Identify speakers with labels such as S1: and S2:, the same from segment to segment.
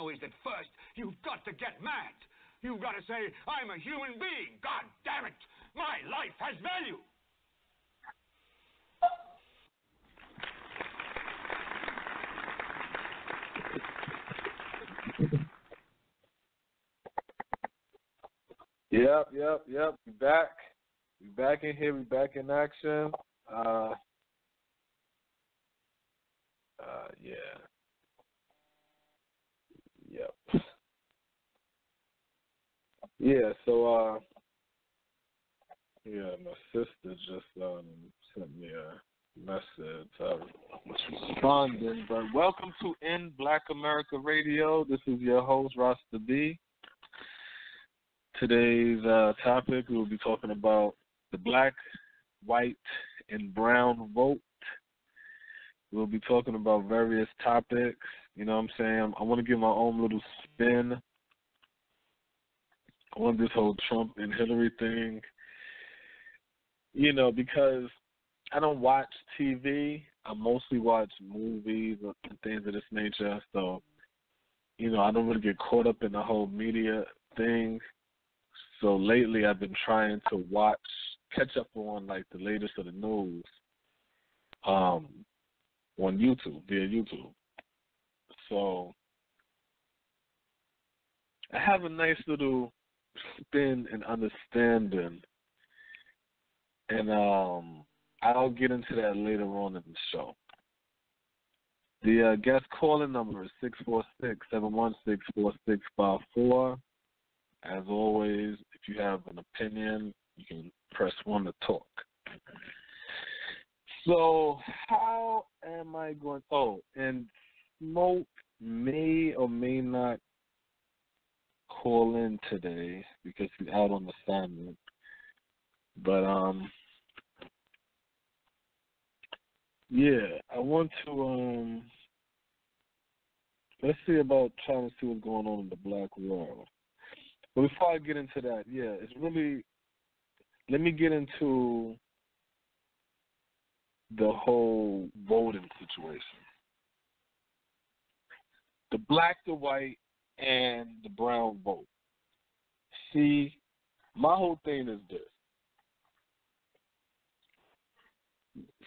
S1: know is that first, you've got to get mad. You've got to say, I'm a human being. God damn it. My life has value.
S2: Yep. We back. We back in here. We back in action. Yeah. Yep. Yeah, so my sister just sent me a message. I was responding, but welcome to In Black America Radio. This is your host, Rasta B. Today's topic, we will be talking about the black, white, and brown vote. We'll be talking about various topics. You know what I'm saying? I want to give my own little spin on this whole Trump and Hillary thing. You know, because I don't watch TV. I mostly watch movies and things of this nature. So, you know, I don't really get caught up in the whole media thing. So lately I've been trying to catch up on like the latest of the news on YouTube, via YouTube. So I have a nice little spin and understanding, and I'll get into that later on in the show. The guest calling number is 646-716-4654. As always, if you have an opinion, you can press 1 to talk. So how am I going? Oh, and Smoke may or may not call in today because he's out on assignment. But yeah, I want to let's see about trying to see what's going on in the black world. But before I get into that, yeah, it's really, let me get into the whole voting situation. The black, the white, and the brown vote. See, my whole thing is this.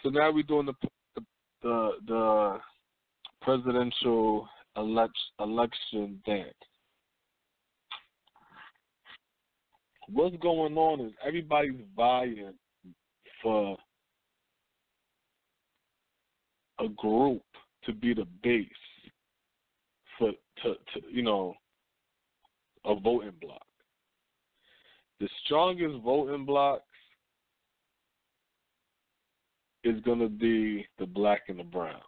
S2: So now we're doing the presidential election dance. What's going on is everybody's vying for a group to be the base for a voting block. The strongest voting blocks is going to be the black and the brown,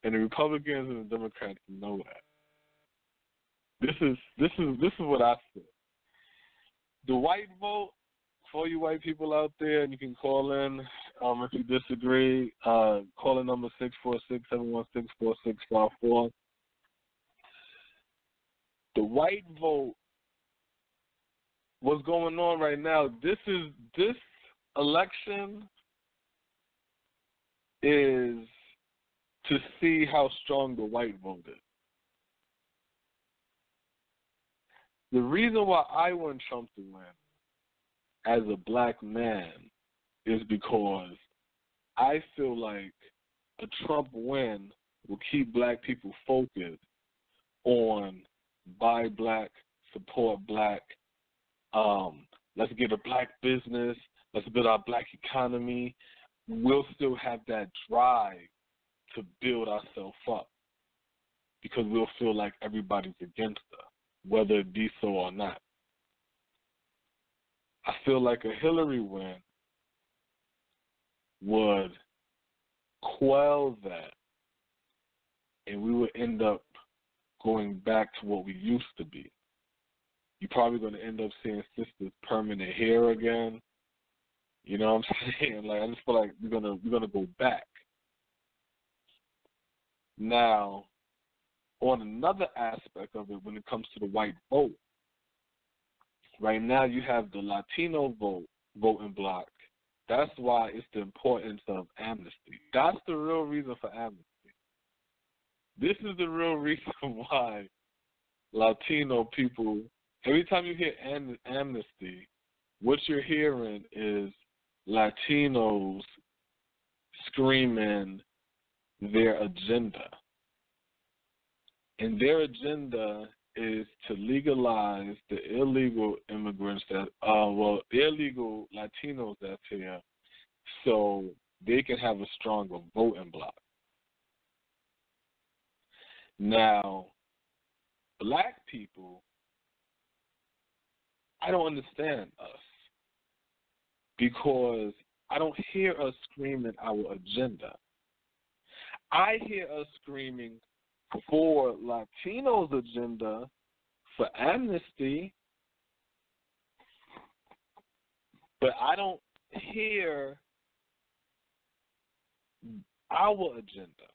S2: and the Republicans and the Democrats know that. This is what I said. The white vote, for you white people out there, and you can call in if you disagree. Call in number 646-716-4654. The white vote, what's going on right now, this election is to see how strong the white vote is. The reason why I want Trump to win as a black man is because I feel like a Trump win will keep black people focused on buy black, support black, let's get a black business, let's build our black economy. We'll still have that drive to build ourselves up because we'll feel like everybody's against us, whether it be so or not. I feel like a Hillary win would quell that, and we would end up going back to what we used to be. You're probably going to end up seeing sisters permanent hair again. You know what I'm saying? Like, I just feel like we're gonna go back. Now, on another aspect of it, when it comes to the white vote, right now you have the Latino voting bloc. That's why it's the importance of amnesty. That's the real reason for amnesty. This is the real reason why Latino people, every time you hear amnesty, what you're hearing is Latinos screaming their agenda. And their agenda is to legalize the illegal immigrants illegal Latinos that's here so they can have a stronger voting bloc. Now, black people, I don't understand us because I don't hear us screaming our agenda. I hear us screaming for Latinos' agenda, for amnesty, but I don't hear our agenda.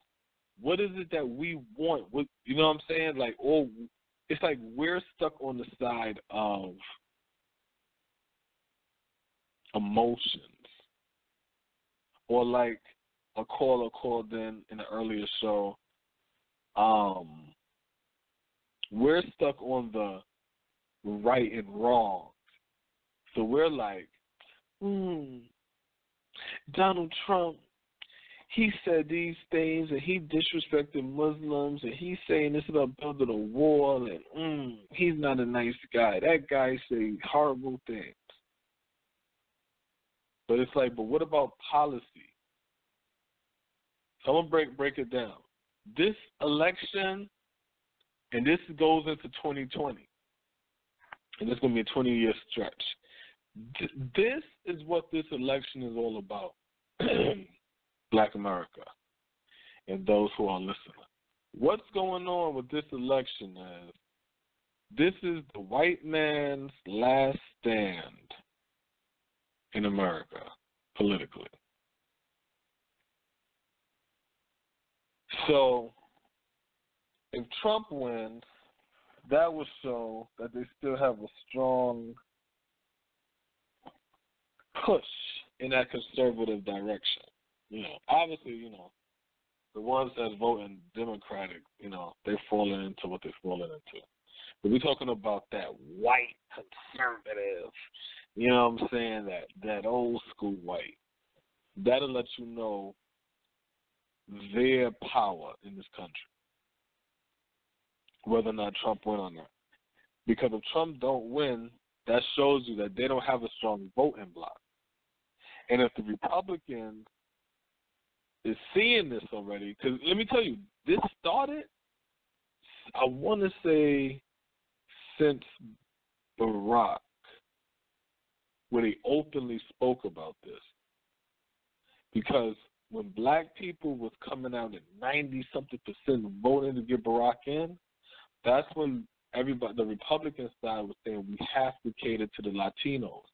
S2: What is it that we want? What, you know what I'm saying? Like, it's like we're stuck on the side of emotions. Or like a caller called in an earlier show, we're stuck on the right and wrong. So we're like, Donald Trump, he said these things and he disrespected Muslims and he's saying this about building a wall and he's not a nice guy. That guy say horrible things. But it's like, but what about policy? So I'm going to break it down. This election, and this goes into 2020, and it's going to be a 20-year stretch. This is what this election is all about, Black America, and those who are listening. What's going on with this election is this is the white man's last stand in America, politically. So, if Trump wins, that will show that they still have a strong push in that conservative direction. You know, obviously, the ones that vote in Democratic, they're falling into what they're falling into. But we're talking about that white conservative, you know what I'm saying, that old school white. That'll let you know their power in this country, whether or not Trump win or not. Because if Trump don't win, that shows you that they don't have a strong voting bloc. And if the Republicans is seeing this already, because let me tell you, this started, I want to say, since Barack, where they openly spoke about this. Because when black people was coming out at 90-something% voting to get Barack in, that's when everybody, the Republican side was saying we have to cater to the Latinos.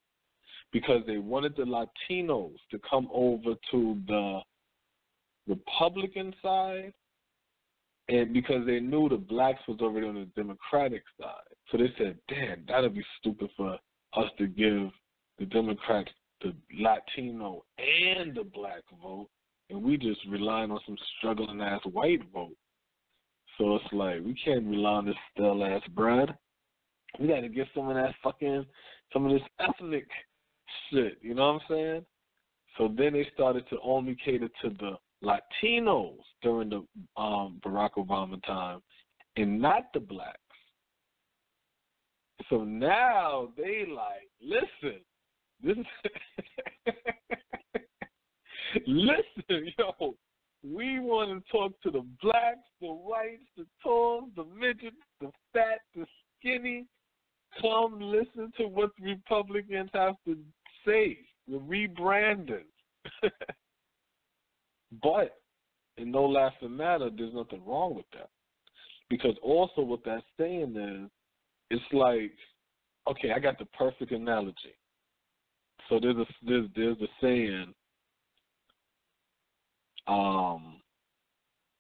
S2: Because they wanted the Latinos to come over to the Republican side, and because they knew the blacks was already on the Democratic side. So they said, damn, that would be stupid for us to give the Democrats the Latino and the black vote, and we just relying on some struggling-ass white vote. So it's like, we can't rely on this stale-ass bread. We got to get some of this ethnic shit, you know what I'm saying? So then they started to only cater to the Latinos during the Barack Obama time and not the blacks. So now they like, listen, listen, yo, we want to talk to the blacks, the whites, the tall, the midgets, the fat, the skinny. Come listen to what the Republicans have to say. The rebranding. But in no laughing matter, there's nothing wrong with that. Because also what that's saying is, it's like, okay, I got the perfect analogy. So there's a saying,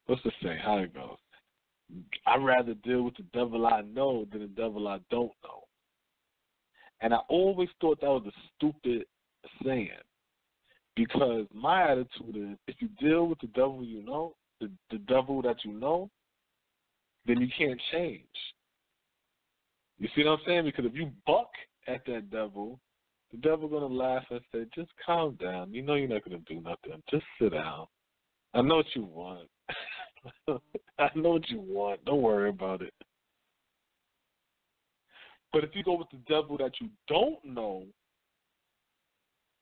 S2: what's the saying? How it goes? I'd rather deal with the devil I know than the devil I don't know. And I always thought that was a stupid saying. Because my attitude is, if you deal with the devil you know, the devil that you know, then you can't change. You see what I'm saying? Because if you buck at that devil, the devil going to laugh and say, just calm down. You know you're not going to do nothing. Just sit down. I know what you want. I know what you want. Don't worry about it. But if you go with the devil that you don't know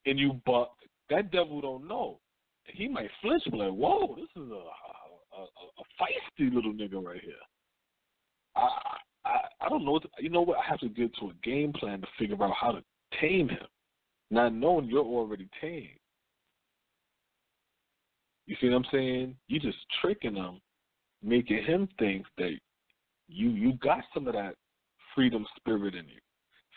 S2: and you buck, that devil don't know. He might flinch and be like, whoa, this is a feisty little nigga right here. I don't know. You know what? I have to get to a game plan to figure out how to tame him, not knowing you're already tamed. You see what I'm saying? You just tricking him, making him think that you got some of that freedom spirit in you.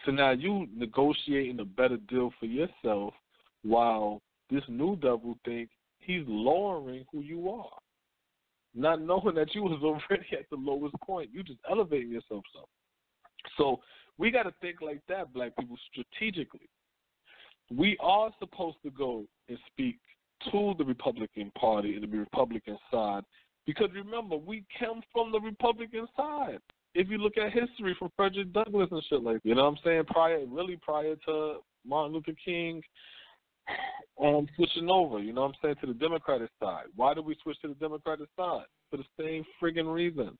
S2: So now you negotiating a better deal for yourself while this new devil think he's lowering who you are. Not knowing that you was already at the lowest point. You just elevating yourself up. So we got to think like that, black people, strategically. We are supposed to go and speak to the Republican Party and the Republican side because, remember, we come from the Republican side. If you look at history from Frederick Douglass and shit like that, you know what I'm saying, prior to Martin Luther King switching over, you know what I'm saying, to the Democratic side. Why did we switch to the Democratic side? For the same friggin' reason.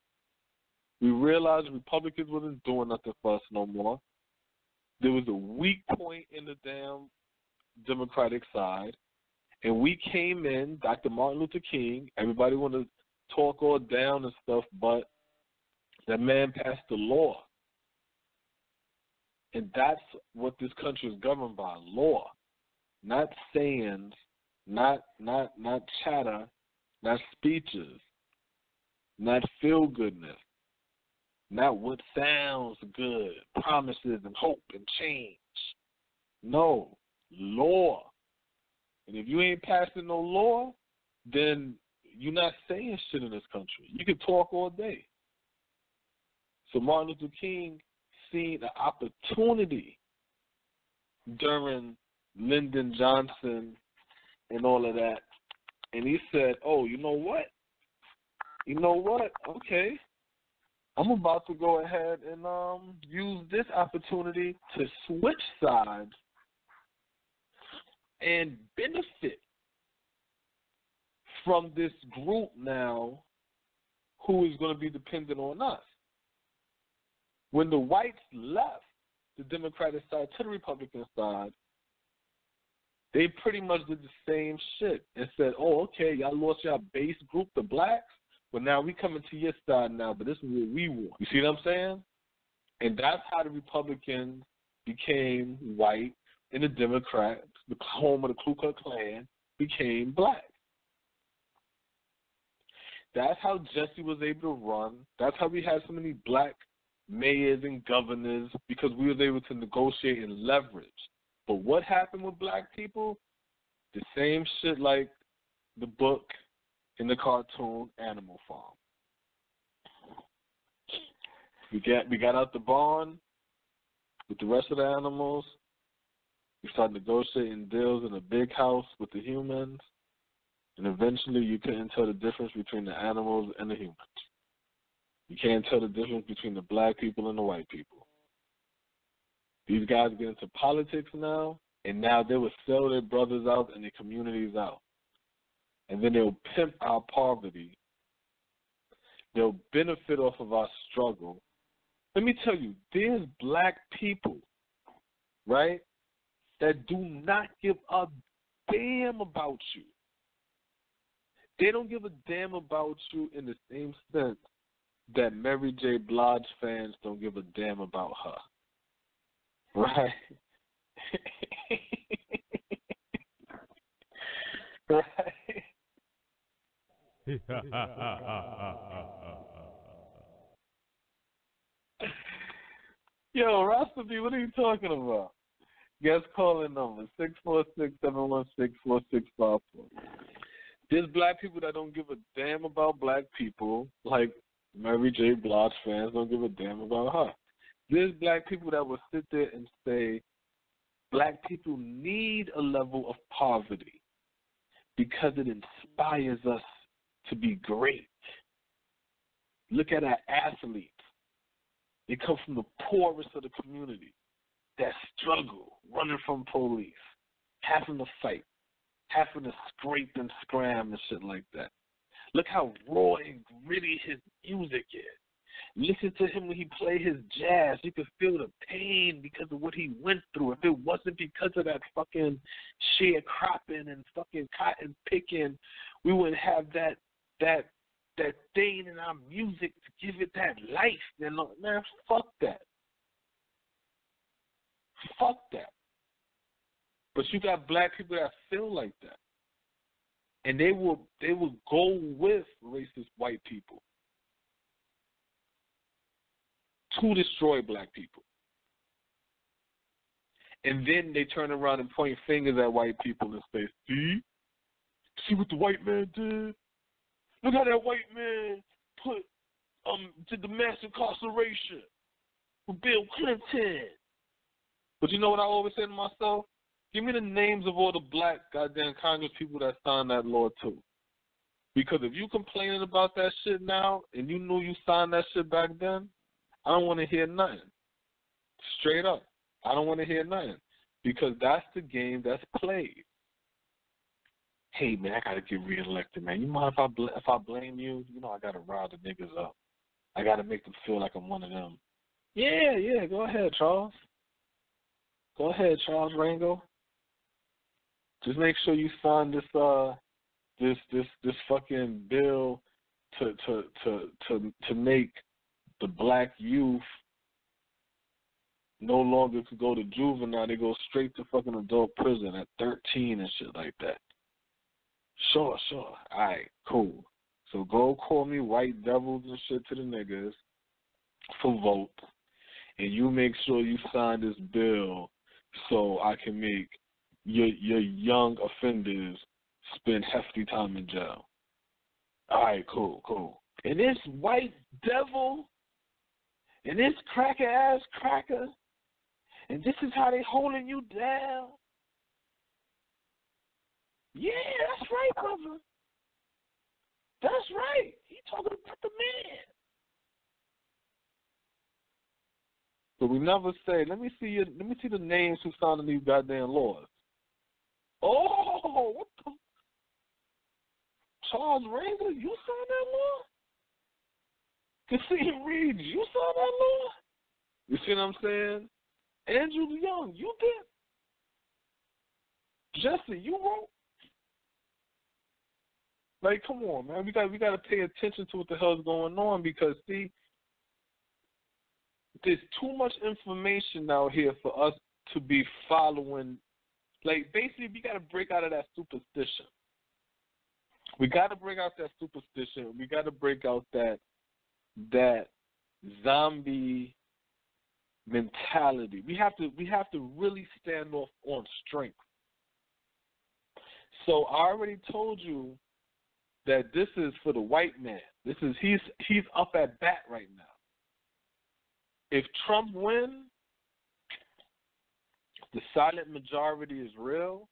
S2: We realized Republicans wasn't doing nothing for us no more. There was a weak point in the damn Democratic side, and we came in, Dr. Martin Luther King, everybody wanted to talk all down and stuff, but that man passed the law. And that's what this country is governed by, law. Not sayings, not chatter, not speeches, not feel-goodness, not what sounds good, promises and hope and change. No, law. And if you ain't passing no law, then you're not saying shit in this country. You can talk all day. So Martin Luther King seen an opportunity during Lyndon Johnson and all of that, and he said, oh, you know what? Okay. I'm about to go ahead and use this opportunity to switch sides and benefit from this group now who is going to be dependent on us. When the whites left the Democratic side to the Republican side, they pretty much did the same shit and said, oh, okay, y'all lost your base group, the blacks, but now we coming to your side now, but this is what we want. You see what I'm saying? And that's how the Republicans became white and the Democrats, the home of the Ku Klux Klan, became black. That's how Jesse was able to run. That's how we had so many black mayors and governors, because we was able to negotiate and leverage. But what happened with black people? The same shit like the book in the cartoon Animal Farm. We got out the barn with the rest of the animals. We started negotiating deals in a big house with the humans. And eventually you couldn't tell the difference between the animals and the humans. You can't tell the difference between the black people and the white people. These guys get into politics now, and now they will sell their brothers out and their communities out. And then they'll pimp our poverty. They'll benefit off of our struggle. Let me tell you, there's black people, right, that do not give a damn about you. They don't give a damn about you in the same sense that Mary J. Blige fans don't give a damn about her. Right? Right? Yo, Rasta B, what are you talking about? Guest calling number 646-716-4654. There's black people that don't give a damn about black people, like Mary J. Blige fans don't give a damn about her. There's black people that will sit there and say black people need a level of poverty because it inspires us to be great. Look at our athletes. They come from the poorest of the community that struggle, running from police, having to fight, having to scrape and scram and shit like that. Look how raw and gritty his music is. Listen to him when he play his jazz. You can feel the pain because of what he went through. If it wasn't because of that fucking sharecropping and fucking cotton picking, we wouldn't have that thing in our music to give it that life. Man, fuck that. Fuck that. But you got black people that feel like that. And they will go with racist white people to destroy black people. And then they turn around and point fingers at white people and say, see what the white man did? Look how that white man did the mass incarceration for Bill Clinton. But you know what I always say to myself? Give me the names of all the black goddamn Congress people that signed that law too. Because if you complaining about that shit now and you knew you signed that shit back then, I don't want to hear nothing. Straight up. I don't want to hear nothing. Because that's the game that's played. Hey, man, I got to get reelected, man. You mind if I blame you? You know I got to rile the niggas up. I got to make them feel like I'm one of them. Yeah, go ahead, Charles. Go ahead, Charles Rango. Just make sure you sign this fucking bill to make the black youth no longer could go to juvenile. They go straight to fucking adult prison at 13 and shit like that. Sure. All right, cool. So go call me white devils and shit to the niggas for vote, and you make sure you sign this bill so I can make your young offenders spend hefty time in jail. All right, cool. And this white devil and this cracker-ass cracker, and this is how they holding you down. Yeah, that's right, brother. That's right. He talking about the man. But we never say, let me see the names who signed these goddamn laws. Oh, what the? Charles Ranger, you signed that law? Kasim Reed, you signed that law? You see what I'm saying? Andrew Young, you did? Jesse, you wrote? Like, come on, man. We got to pay attention to what the hell is going on because, see, there's too much information out here for us to be following. Like, basically, we got to break out of that superstition. We got to break out that superstition. We got to break out that zombie mentality. We have to really stand off on strength. So I already told you that this is for the white man. He's up at bat right now. If Trump wins, the silent majority is real.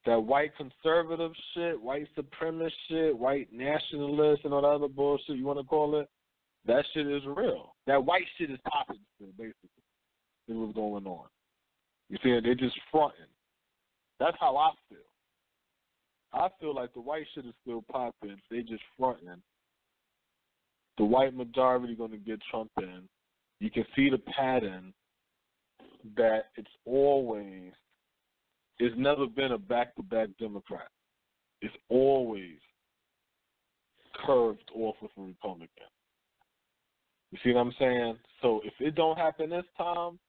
S2: That white conservative shit, white supremacist shit, white nationalist, and all that other bullshit you want to call it, that shit is real. That white shit is popping still, basically. This is what's going on. You see, they're just fronting. That's how I feel. I feel like the white shit is still popping. They just fronting. The white majority going to get Trump in. You can see the pattern that it's never been a back-to-back Democrat. It's always curved off with a Republican. You see what I'm saying? So if it don't happen this time,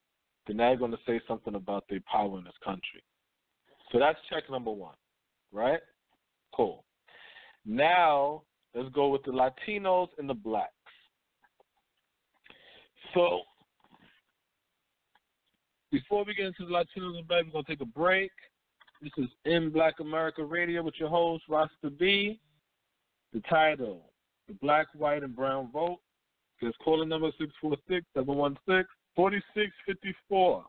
S2: then they're going to say something about their power in this country. So that's check number one, right? Cool. Now, let's go with the Latinos and the blacks. So, before we get into the Latinos and blacks, we're going to take a break. This is In Black America Radio with your host, Rasta B. The title, The Black, White, and Brown Vote. Just call the number 646-716-4654.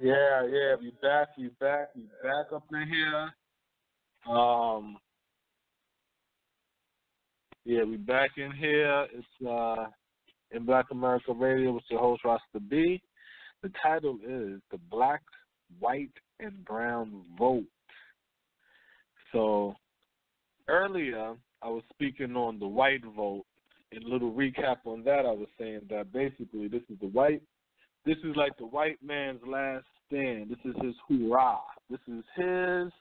S2: Yeah, we back up in here. We back in here. It's in Black America Radio with your host Rasta B. The title is The Black, White, and Brown Vote. So earlier I was speaking on the white vote. In a little recap on that, I was saying that basically this is like the white man's last stand. This is his hoorah. This is his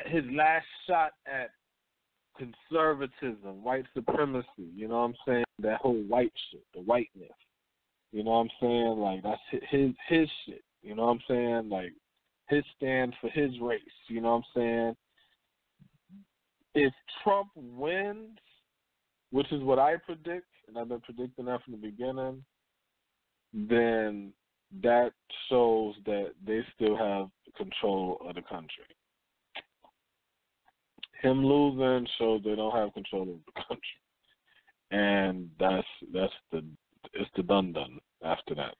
S2: his last shot at conservatism, white supremacy. You know what I'm saying? That whole white shit, the whiteness. You know what I'm saying? Like, that's his shit. You know what I'm saying? Like, his stand for his race. You know what I'm saying? If Trump wins, which is what I predict, and I've been predicting that from the beginning, then that shows that they still have control of the country. Him losing shows they don't have control of the country, and it's the done after that.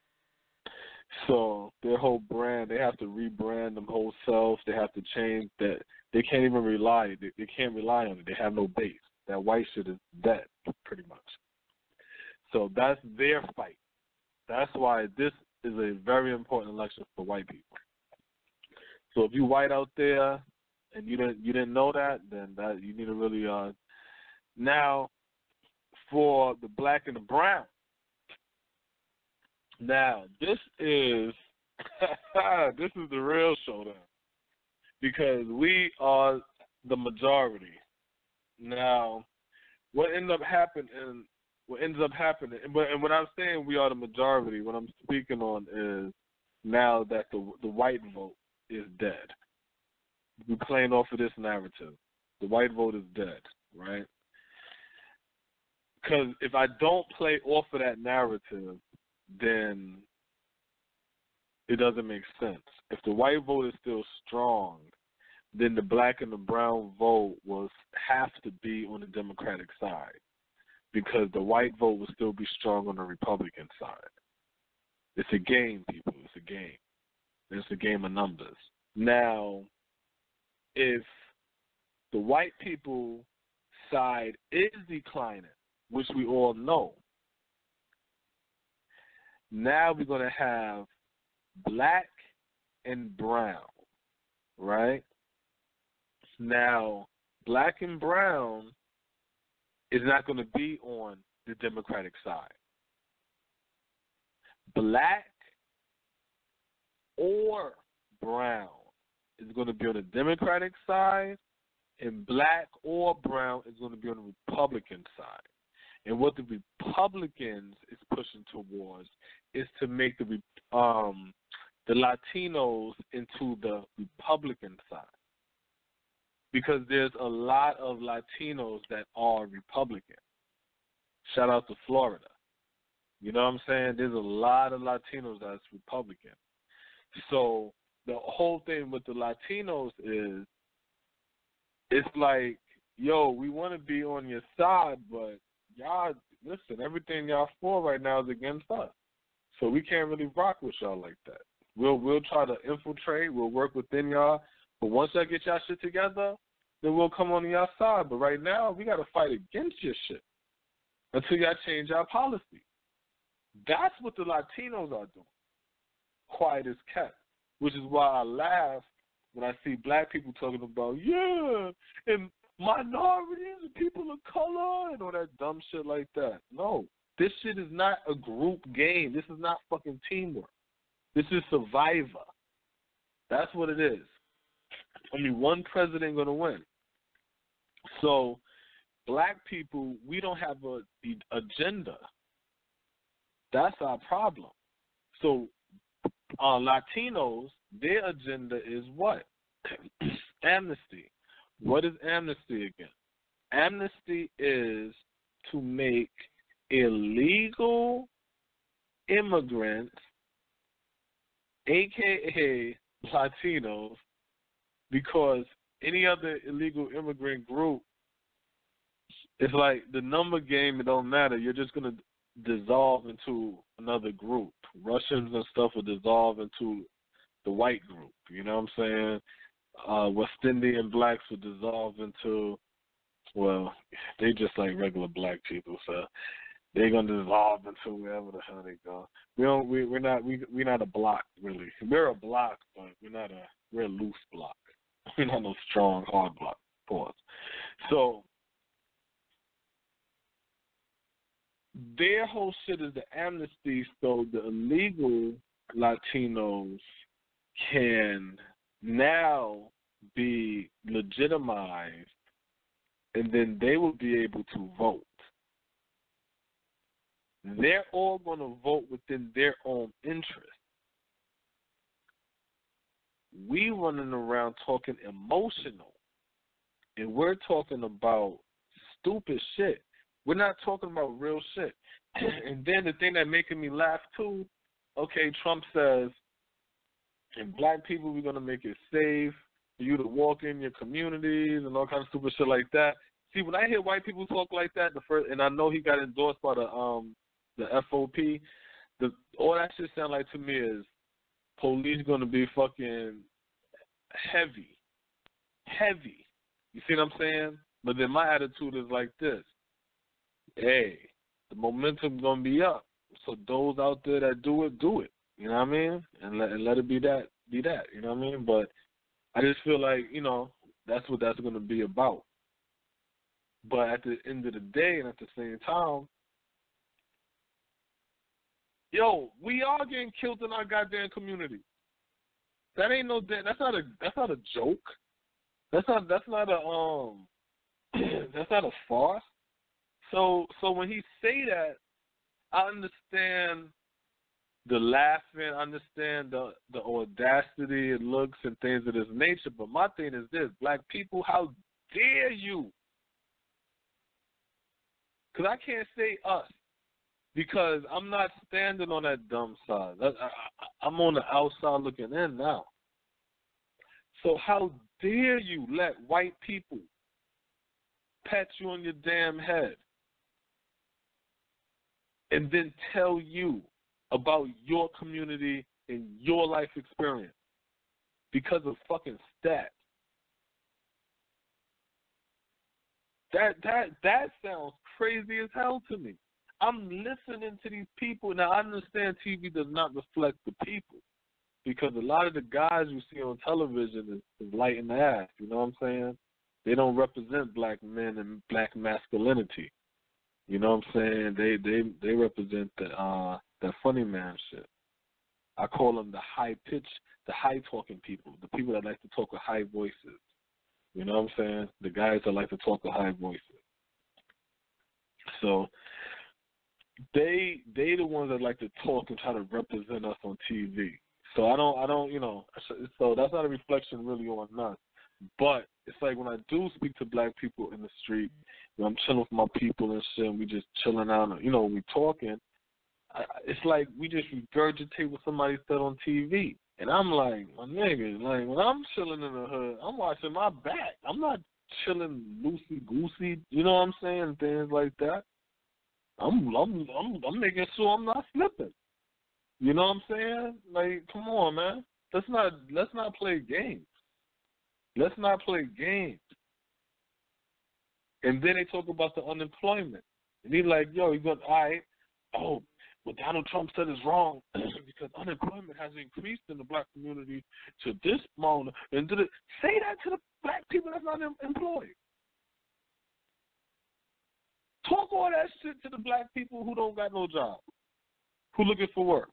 S2: So their whole brand, they have to rebrand them whole selves. They have to change that. They can't even rely. They can't rely on it. They have no base. That white shit is dead, pretty much. So that's their fight. That's why this is a very important election for white people. So if you white out there and you didn't know that, then that you need to really now for the black and the brown. Now this is this is the real showdown because we are the majority. Now, what ends up happening, and when I'm saying we are the majority, what I'm speaking on is now that the white vote is dead. We're playing off of this narrative. The white vote is dead, right? Because if I don't play off of that narrative, then it doesn't make sense. If the white vote is still strong, then the black and the brown vote will have to be on the Democratic side because the white vote will still be strong on the Republican side. It's a game, people. It's a game. It's a game of numbers. Now, if the white people side is declining, which we all know, now we're going to have black and brown, right? Now, black and brown is not going to be on the Democratic side. Black or brown is going to be on the Democratic side, and black or brown is going to be on the Republican side. And what the Republicans is pushing towards is to make the Latinos into the Republican side. Because there's a lot of Latinos that are Republican. Shout out to Florida. You know what I'm saying? There's a lot of Latinos that's Republican. So the whole thing with the Latinos is, it's like, yo, we want to be on your side, but y'all, listen, everything y'all for right now is against us. So we can't really rock with y'all like that. We'll try to infiltrate. We'll work within y'all. But once y'all get y'all shit together, then we'll come on y'all side. But right now, we got to fight against your shit until y'all change our policy. That's what the Latinos are doing. Quiet as kept. Which is why I laugh when I see black people talking about, yeah, and minorities and people of color and all that dumb shit like that. No, this shit is not a group game. This is not fucking teamwork. This is Survivor. That's what it is. Only one president going to win. So black people, we don't have the agenda. That's our problem. So Latinos, their agenda is what? Amnesty. What is amnesty again? Amnesty is to make illegal immigrants, a.k.a. Latinos, because any other illegal immigrant group, it's like the number game, it don't matter. You're just going to dissolve into another group. Russians and stuff will dissolve into the white group. You know what I'm saying? West Indian blacks will dissolve into, well, they just like regular black people, so they're gonna dissolve into wherever the hell they go. We're not a block really. We're a block, but we're a loose block. We're not no strong hard block. Pause. So their whole shit is the amnesty, so the illegal Latinos can now be legitimized, and then they will be able to vote. They're all going to vote within their own interest. We running around talking emotional, and we're talking about stupid shit. We're not talking about real shit. And then the thing that making me laugh too, okay, Trump says, and black people, we're going to make it safe for you to walk in your communities and all kinds of stupid shit like that. See, when I hear white people talk like that, and I know he got endorsed by the FOP, all that shit sound like to me is police going to be fucking heavy. You see what I'm saying? But then my attitude is like this. Hey, the momentum's going to be up. So those out there that do it. You know what I mean? And let it be that. You know what I mean? But I just feel like, you know, that's what that's going to be about. But at the end of the day and at the same time, yo, we are getting killed in our goddamn community. That ain't no. That's not a joke. That's not a that's not a farce. So when he say that, I understand the laughing, I understand the audacity, it looks and things of this nature. But my thing is this: black people, how dare you? Because I can't say us, because I'm not standing on that dumb side. I'm on the outside looking in now. So how dare you let white people pat you on your damn head and then tell you about your community and your life experience because of fucking stats? That sounds crazy as hell to me. I'm listening to these people. Now, I understand TV does not reflect the people, because a lot of the guys you see on television is light in the ass. You know what I'm saying? They don't represent black men and black masculinity. You know what I'm saying? They represent the funny man shit. I call them the high talking people, the people that like to talk with high voices. You know what I'm saying? The guys that like to talk with high voices. So they the ones that like to talk and try to represent us on TV. So I don't, you know. So that's not a reflection really on us. But it's like when I do speak to black people in the street, when I'm chilling with my people and shit, and we just chilling out, you know, we talking. It's like we just regurgitate what somebody said on TV. And I'm like, my nigga, like when I'm chilling in the hood, I'm watching my back. I'm not chilling loosey-goosey, you know what I'm saying? Things like that. I'm making sure I'm not slipping. You know what I'm saying? Like, come on, man. Let's not play games. Let's not play games. And then they talk about the unemployment. And he's like, yo, you're going, all right, oh, what Donald Trump said is wrong because unemployment has increased in the black community to this amount. And say that to the black people that's not employed. Talk all that shit to the black people who don't got no job, who looking for work.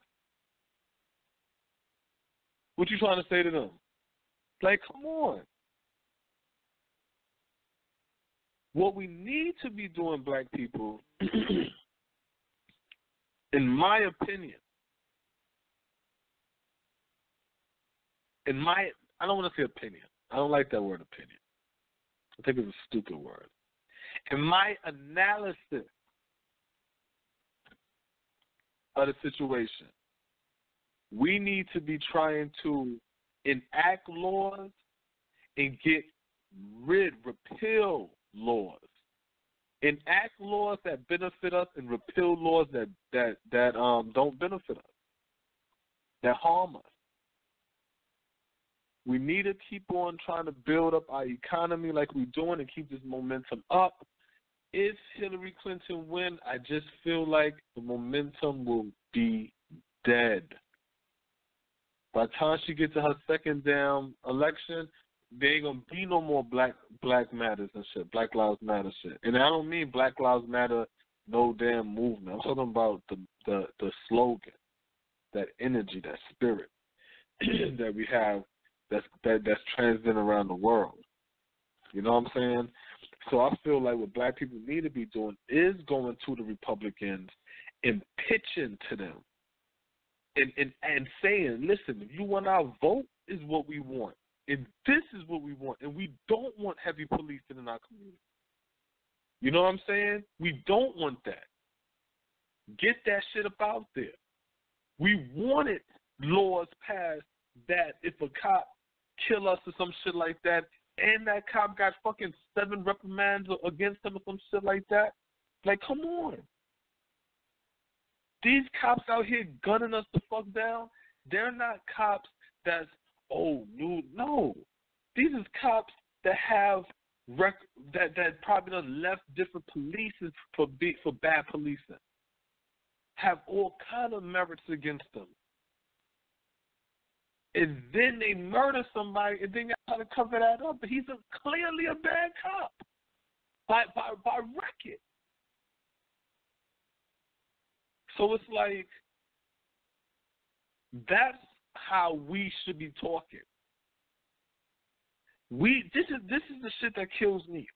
S2: What you trying to say to them? Like, come on. What we need to be doing, black people, in my opinion, I don't want to say opinion. I don't like that word opinion. I think it's a stupid word. In my analysis of the situation, we need to be trying to enact laws and repeal laws enact laws that benefit us and repeal laws that don't benefit us, that harm us. We need to keep on trying to build up our economy like we're doing and keep this momentum up. If Hillary Clinton wins, I just feel like the momentum will be dead. By the time she gets to her second damn election, there ain't gonna be no more Black Matters and shit, Black Lives Matter shit. And I don't mean Black Lives Matter, no damn movement. I'm talking about the slogan, that energy, that spirit that we have that's transcending around the world. You know what I'm saying? So I feel like what black people need to be doing is going to the Republicans and pitching to them and saying, listen, if you want our vote, is what we want. And this is what we want. And we don't want heavy policing in our community. You know what I'm saying? We don't want that. Get that shit up out there. We wanted laws passed that if a cop kill us or some shit like that, and that cop got fucking 7 reprimands against him or some shit like that, like, come on. These cops out here gunning us the fuck down, they're not cops that's, no. These is cops that have that probably done left different polices for bad policing. Have all kind of merits against them. And then they murder somebody and then got to cover that up. But he's clearly a bad cop by record. So it's like, that's how we should be talking. This is the shit that kills me.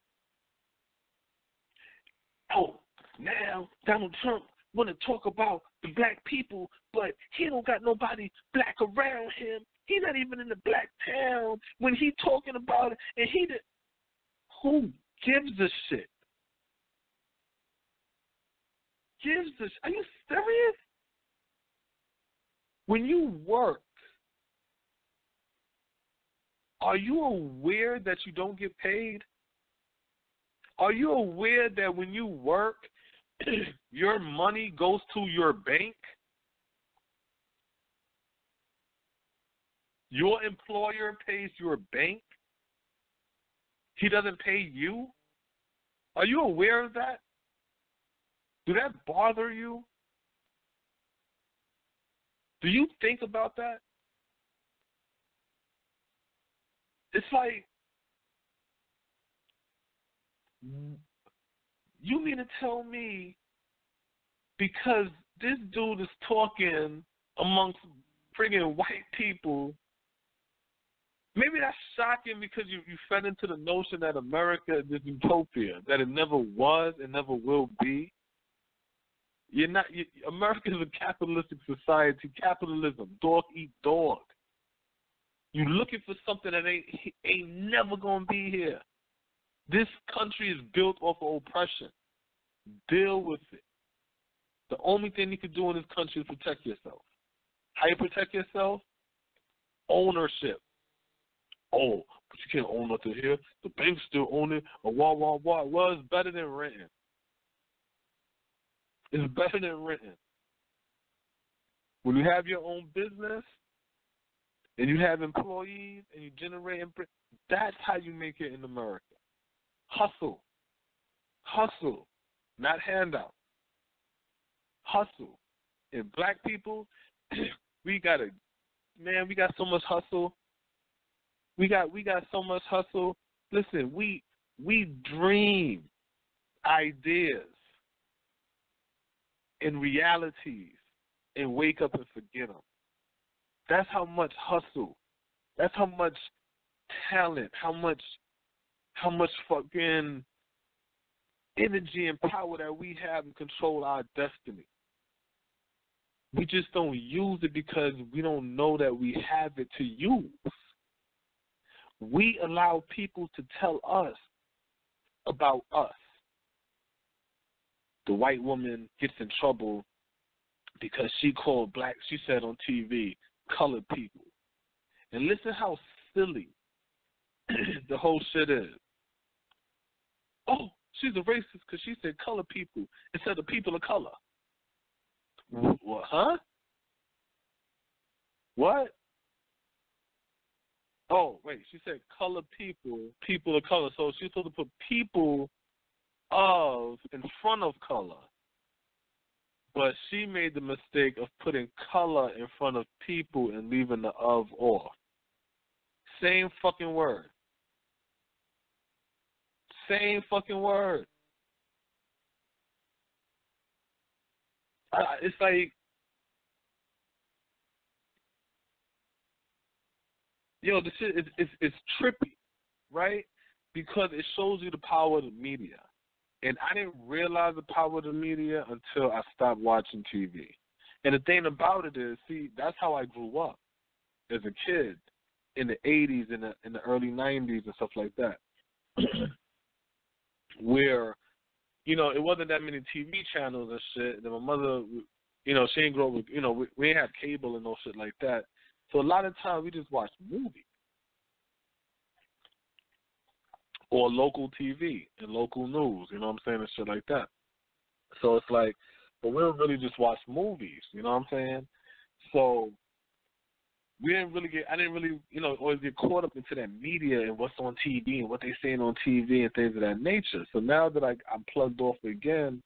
S2: Oh, now Donald Trump want to talk about the black people, but he don't got nobody black around him. He not even in the black town when he talking about it, and who gives a shit? Are you serious? When you work, are you aware that you don't get paid? Are you aware that when you work, your money goes to your bank? Your employer pays your bank? He doesn't pay you? Are you aware of that? Do that bother you? Do you think about that? It's like, you mean to tell me because this dude is talking amongst friggin' white people, maybe that's shocking because you fed into the notion that America is utopia, that it never was and never will be. America is a capitalistic society. Capitalism, dog eat dog. You're looking for something that ain't never gonna be here. This country is built off of oppression. Deal with it. The only thing you can do in this country is protect yourself. How you protect yourself? Ownership. Oh, but you can't own nothing here. The banks still own it. Well, it's better than renting. It's better than renting. When you have your own business and you have employees and you generate, that's how you make it in America. Hustle, not handout. Hustle. And black people, we got so much hustle. We got so much hustle. Listen, we dream ideas and realities and wake up and forget them. That's how much hustle. That's how much talent. How much fucking energy and power that we have to control our destiny. We just don't use it because we don't know that we have it to use. We allow people to tell us about us. The white woman gets in trouble because she said on TV, colored people. And listen how silly the whole shit is. Oh, she's a racist because she said color people instead of people of color. What? Huh? What? Oh, wait, she said color people, people of color. So she's supposed to put people of in front of color. But she made the mistake of putting color in front of people and leaving the of off. Same fucking word. Same fucking word. It's like, yo, this shit it's trippy, right? Because it shows you the power of the media. And I didn't realize the power of the media until I stopped watching TV. And the thing about it is, see, that's how I grew up as a kid in the 80s and in the early 90s and stuff like that, where, you know, it wasn't that many TV channels and shit. And my mother, you know, she didn't grow up with, you know, we didn't have cable and no shit like that. So a lot of times we just watched movies or local TV and local news, you know what I'm saying, and shit like that. So it's like, but we don't really just watch movies, you know what I'm saying? So I didn't really, you know, always get caught up into that media and what's on TV and what they saying on TV and things of that nature. So now that I'm plugged off again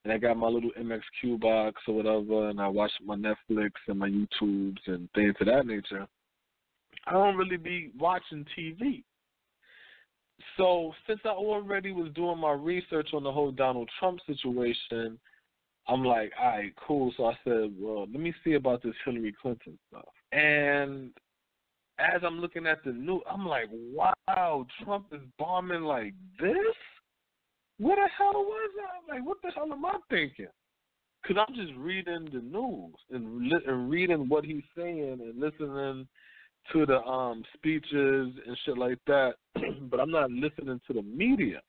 S2: and I got my little MXQ box or whatever and I watch my Netflix and my YouTubes and things of that nature, I don't really be watching TV. So since I already was doing my research on the whole Donald Trump situation, I'm like, all right, cool. So I said, well, let me see about this Hillary Clinton stuff. And as I'm looking at the news, I'm like, wow, Trump is bombing like this? Where the hell was I? Like, what the hell am I thinking? Because I'm just reading the news and reading what he's saying and listening to the speeches and shit like that, but I'm not listening to the media,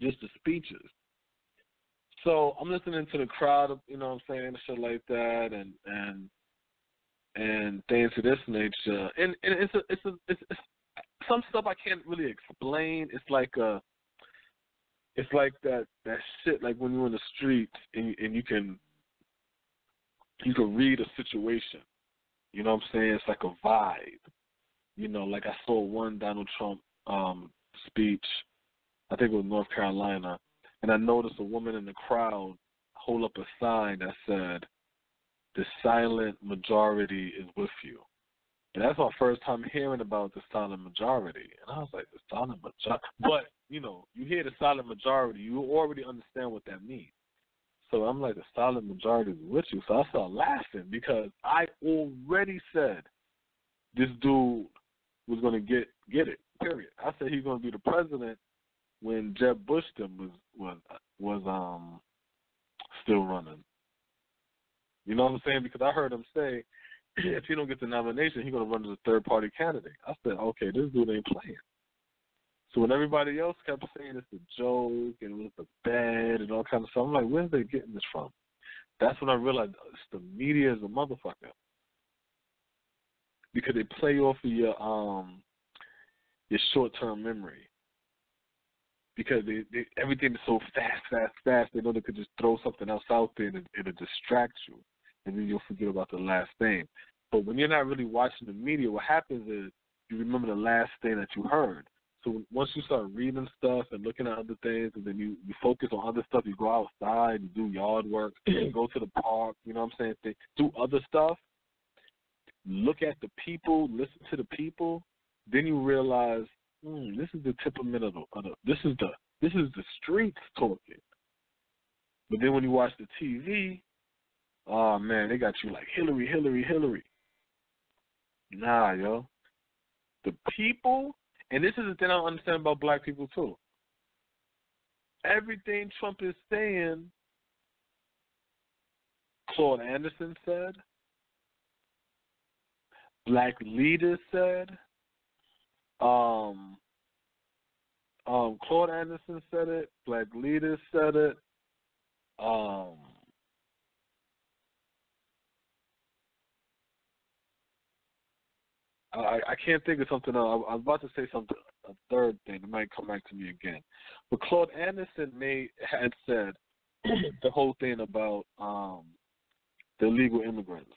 S2: just the speeches. So I'm listening to the crowd, you know what I'm saying, and shit like that, and things of this nature. And it's some stuff I can't really explain. It's like that shit, like when you're in the street and you can read a situation. You know what I'm saying? It's like a vibe. You know, like I saw one Donald Trump speech, I think it was North Carolina, and I noticed a woman in the crowd hold up a sign that said, "The silent majority is with you." And that's my first time hearing about the silent majority. And I was like, the silent majority? But, you know, you hear the silent majority, you already understand what that means. So I'm like, the silent majority is with you. So I started laughing because I already said this dude was going to get it, period. I said he's going to be the president when Jeb Bush was still running. You know what I'm saying? Because I heard him say, if he don't get the nomination, he's going to run as a third-party candidate. I said, okay, this dude ain't playing. So when everybody else kept saying it's a joke and it was a bad and all kinds of stuff, I'm like, where's they getting this from? That's when I realized the media is a motherfucker. Because they play off of your short-term memory. Because they everything is so fast, they know they could just throw something else out there and it'll distract you. And then you'll forget about the last thing. But when you're not really watching the media, what happens is you remember the last thing that you heard. So once you start reading stuff and looking at other things, and then you focus on other stuff, you go outside, you do yard work, go to the park, you know what I'm saying, do other stuff, look at the people, listen to the people, then you realize, this is the temperament of this is the streets talking. But then when you watch the TV, oh man, they got you like Hillary. Nah, yo. The people, and this is the thing I don't understand about black people too. Everything Trump is saying, Claude Anderson said, black leaders said, Claude Anderson said it, black leaders said it, I can't think of something else. I was about to say something a third thing. It might come back to me again. But Claude Anderson had said the whole thing about the illegal immigrants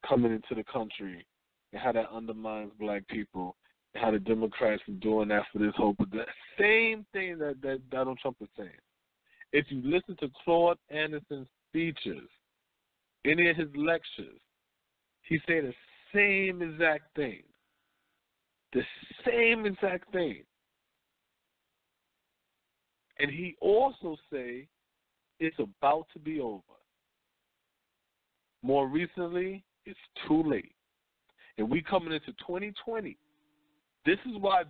S2: coming into the country and how that undermines black people and how the Democrats are doing that for this whole. But the same thing that Donald Trump is saying. If you listen to Claude Anderson's speeches, any of his lectures, he said the same exact thing. The same exact thing. And he also say it's about to be over. More recently, it's too late. And we coming into 2020. This is why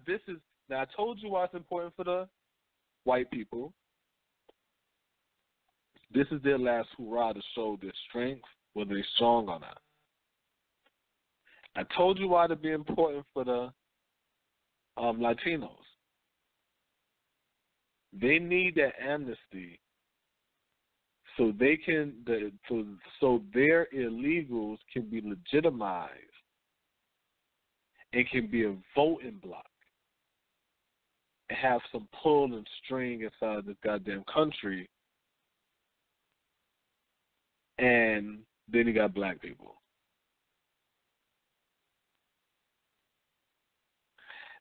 S2: now I told you why it's important for the white people. This is their last hurrah to show their strength, whether they're strong or not. I told you why it'd be important for the Latinos. They need that amnesty so they can so their illegals can be legitimized and can be a voting bloc and have some pull and string inside this goddamn country. And then you got black people.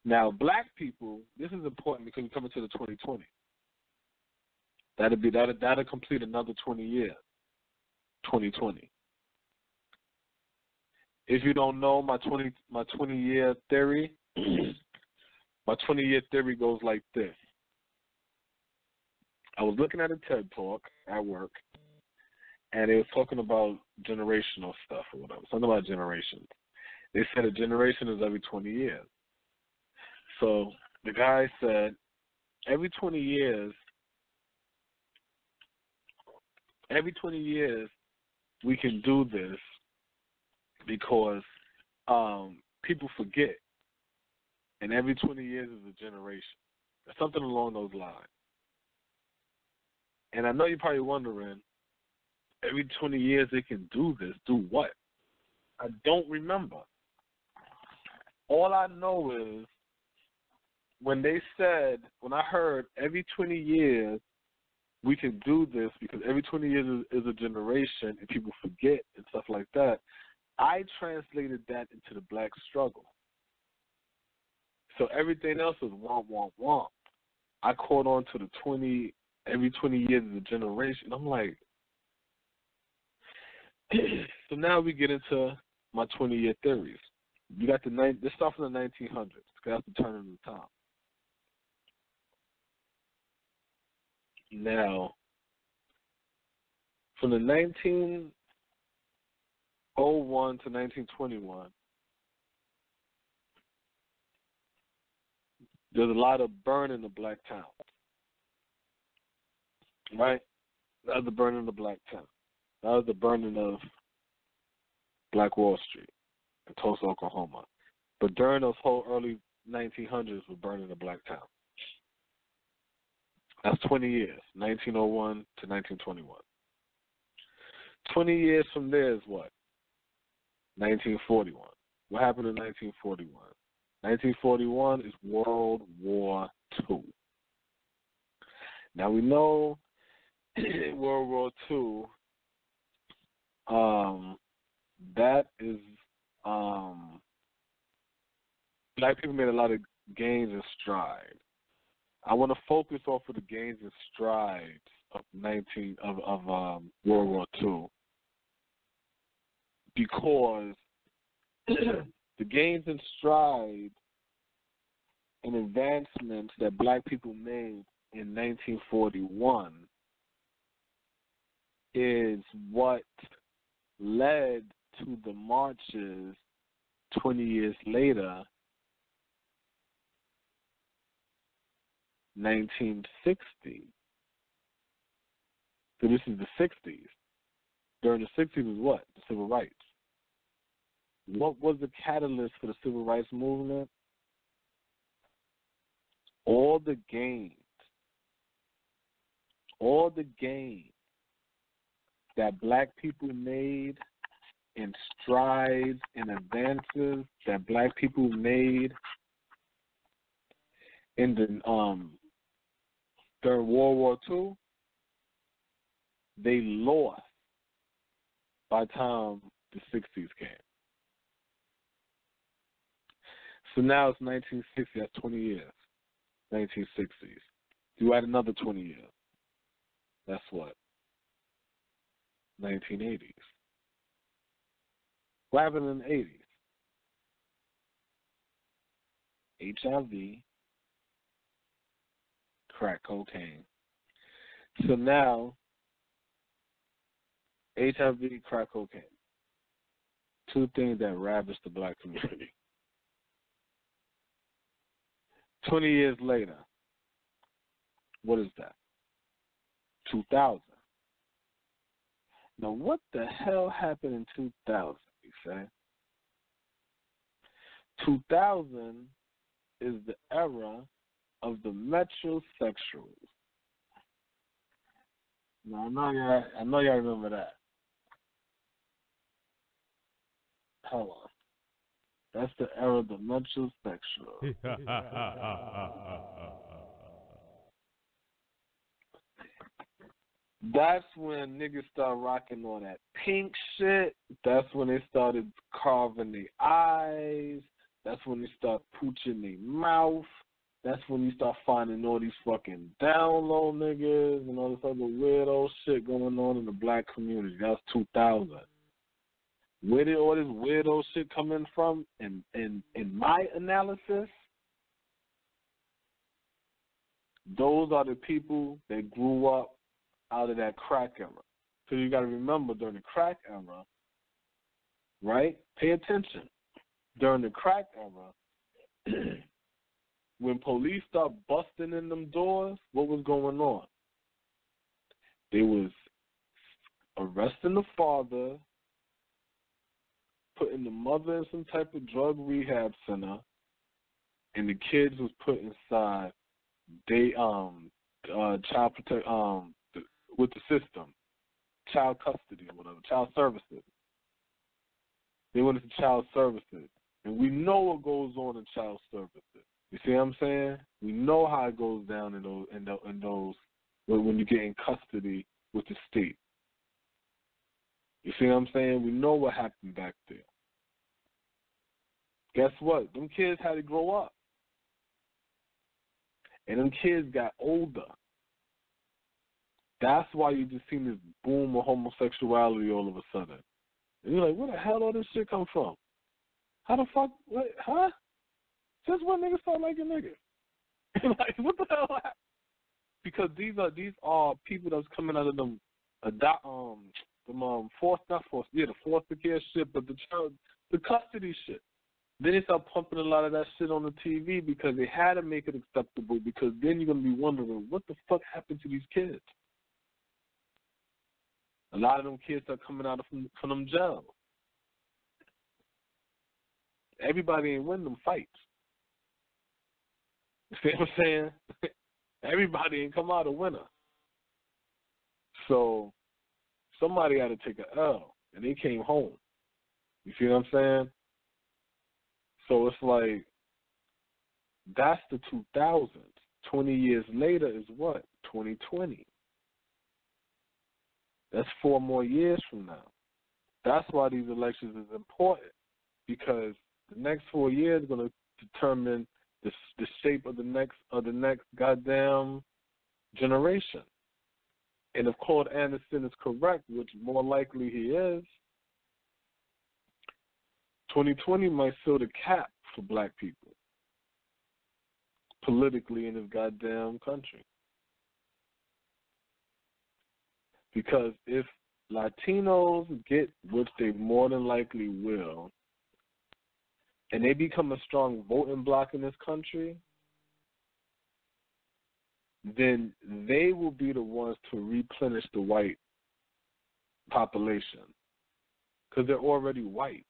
S2: Now, black people, this is important because we're coming to the 2020. That'll complete another 20 years, 2020. If you don't know my 20-year theory, my 20-year theory goes like this. I was looking at a TED Talk at work, and they was talking about generational stuff or whatever, something about generations. They said a generation is every 20 years. So the guy said every 20 years we can do this because people forget. And every 20 years is a generation. Something along those lines. And I know you're probably wondering, every 20 years they can do this. Do what? I don't remember. All I know is when I heard every 20 years we can do this because every 20 years is a generation and people forget and stuff like that, I translated that into the black struggle. So everything else is womp, womp, womp. I caught on to the every 20 years is a generation. I'm like, so now we get into my 20-year theories. You got this stuff from the 1900s. That's the turn of the time. Now, from the 1901 to 1921, there's a lot of burning of black towns. Right? That was the burning of black towns. That was the burning of Black Wall Street in Tulsa, Oklahoma. But during those whole early 1900s, we're burning the black town. That's 20 years, 1901 to 1921. 20 years from there is what? 1941. What happened in 1941? 1941 is World War II. Now we know World War II, that is, black people made a lot of gains and strides. I want to focus off of the gains and strides of World War II because the gains and strides and advancements that black people made in 1941 is what led to the marches 20 years later, 1960. So this is the 60s. During the 60s was what? The civil rights. What was the catalyst for the civil rights movement? All the gains that black people made in strides and advances that black people made in the during World War II, they lost by the time the 60s came. So now it's 1960. That's 20 years. 1960s. You add another 20 years. That's what? 1980s. What happened in the 80s? HIV, crack cocaine. So now, HIV, crack cocaine. Two things that ravaged the black community. 20 years later, what is that? 2000. Now, what the hell happened in 2000, you say? 2000 is the era of the metrosexuals. Now, I know y'all remember that. Hold on. That's the era of the metrosexuals. That's when niggas started rocking all that pink shit. That's when they started carving their eyes. That's when they start pooching their mouth. That's when you start finding all these fucking down low niggas and all this other weirdo shit going on in the black community. That was 2000. Where did all this weirdo shit come in from? In my analysis, those are the people that grew up out of that crack era. So you got to remember, during the crack era, right? Pay attention. During the crack era, when police start busting in them doors, what was going on? They was arresting the father, putting the mother in some type of drug rehab center, and the kids was put inside they child protect with the system, child custody or whatever, child services. They went into child services, and we know what goes on in child services. You see what I'm saying? We know how it goes down in those when you get in custody with the state. You see what I'm saying? We know what happened back there. Guess what? Them kids had to grow up. And them kids got older. That's why you just seen this boom of homosexuality all of a sudden. And you're like, where the hell all this shit come from? How the fuck, what, huh? Since when niggas start liking niggas? Like, what the hell happened? Because these are people that's coming out of them, the foster care shit, but the custody shit. Then they start pumping a lot of that shit on the TV because they had to make it acceptable, because then you're going to be wondering, what the fuck happened to these kids? A lot of them kids are coming out from them jails. Everybody ain't winning them fights. You see what I'm saying? Everybody ain't come out a winner. So somebody had to take an L, and they came home. You see what I'm saying? So it's like, that's the 2000s. 20 years later is what? 2020. That's 4 more years from now. That's why these elections is important, because the next 4 years are going to determine the shape of the next goddamn generation. And if Claude Anderson is correct, which more likely he is, 2020 might fill the cap for black people politically in this goddamn country. Because if Latinos get, which they more than likely will, and they become a strong voting bloc in this country, then they will be the ones to replenish the white population, because they're already white.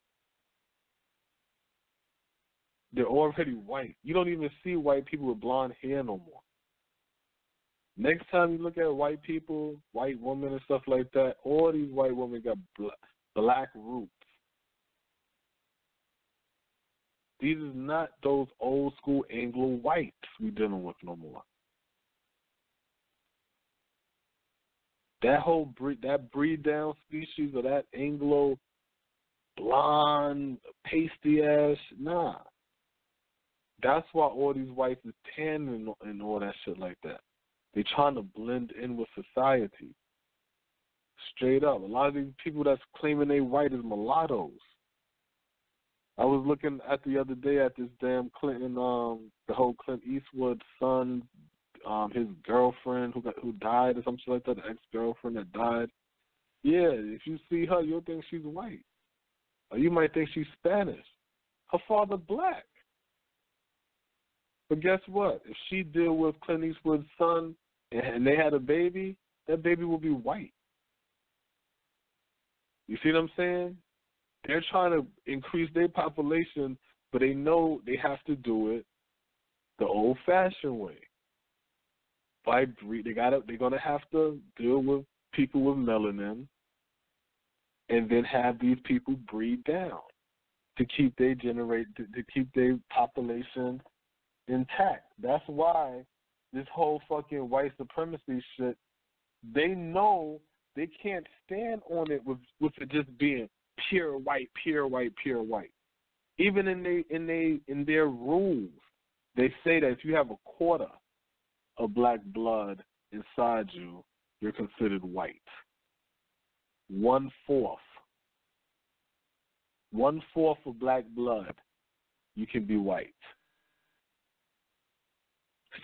S2: They're already white. You don't even see white people with blonde hair no more. Next time you look at white people, white women and stuff like that, all these white women got black roots. These is not those old school Anglo whites we dealing with no more. That whole breed down species of that Anglo blonde, pasty ass, nah. That's why all these whites is tan and all that shit like that. They trying to blend in with society. Straight up. A lot of these people that's claiming they white is mulattoes. I was looking at the other day at this damn Clinton, the whole Clint Eastwood son, his girlfriend who died or something like that, the ex-girlfriend that died. Yeah, if you see her, you'll think she's white. Or you might think she's Spanish. Her father black. But guess what? If she deal with Clint Eastwood's son and they had a baby, that baby will be white. You see what I'm saying? They're trying to increase their population, but they know they have to do it the old-fashioned way. By breed, they're gonna have to deal with people with melanin, and then have these people breed down to keep their population intact. That's why this whole fucking white supremacy shit, they know they can't stand on it with it just being pure white, pure white, pure white. Even in their rules, they say that if you have a quarter of black blood inside you, you're considered white. 1/4 of black blood, you can be white.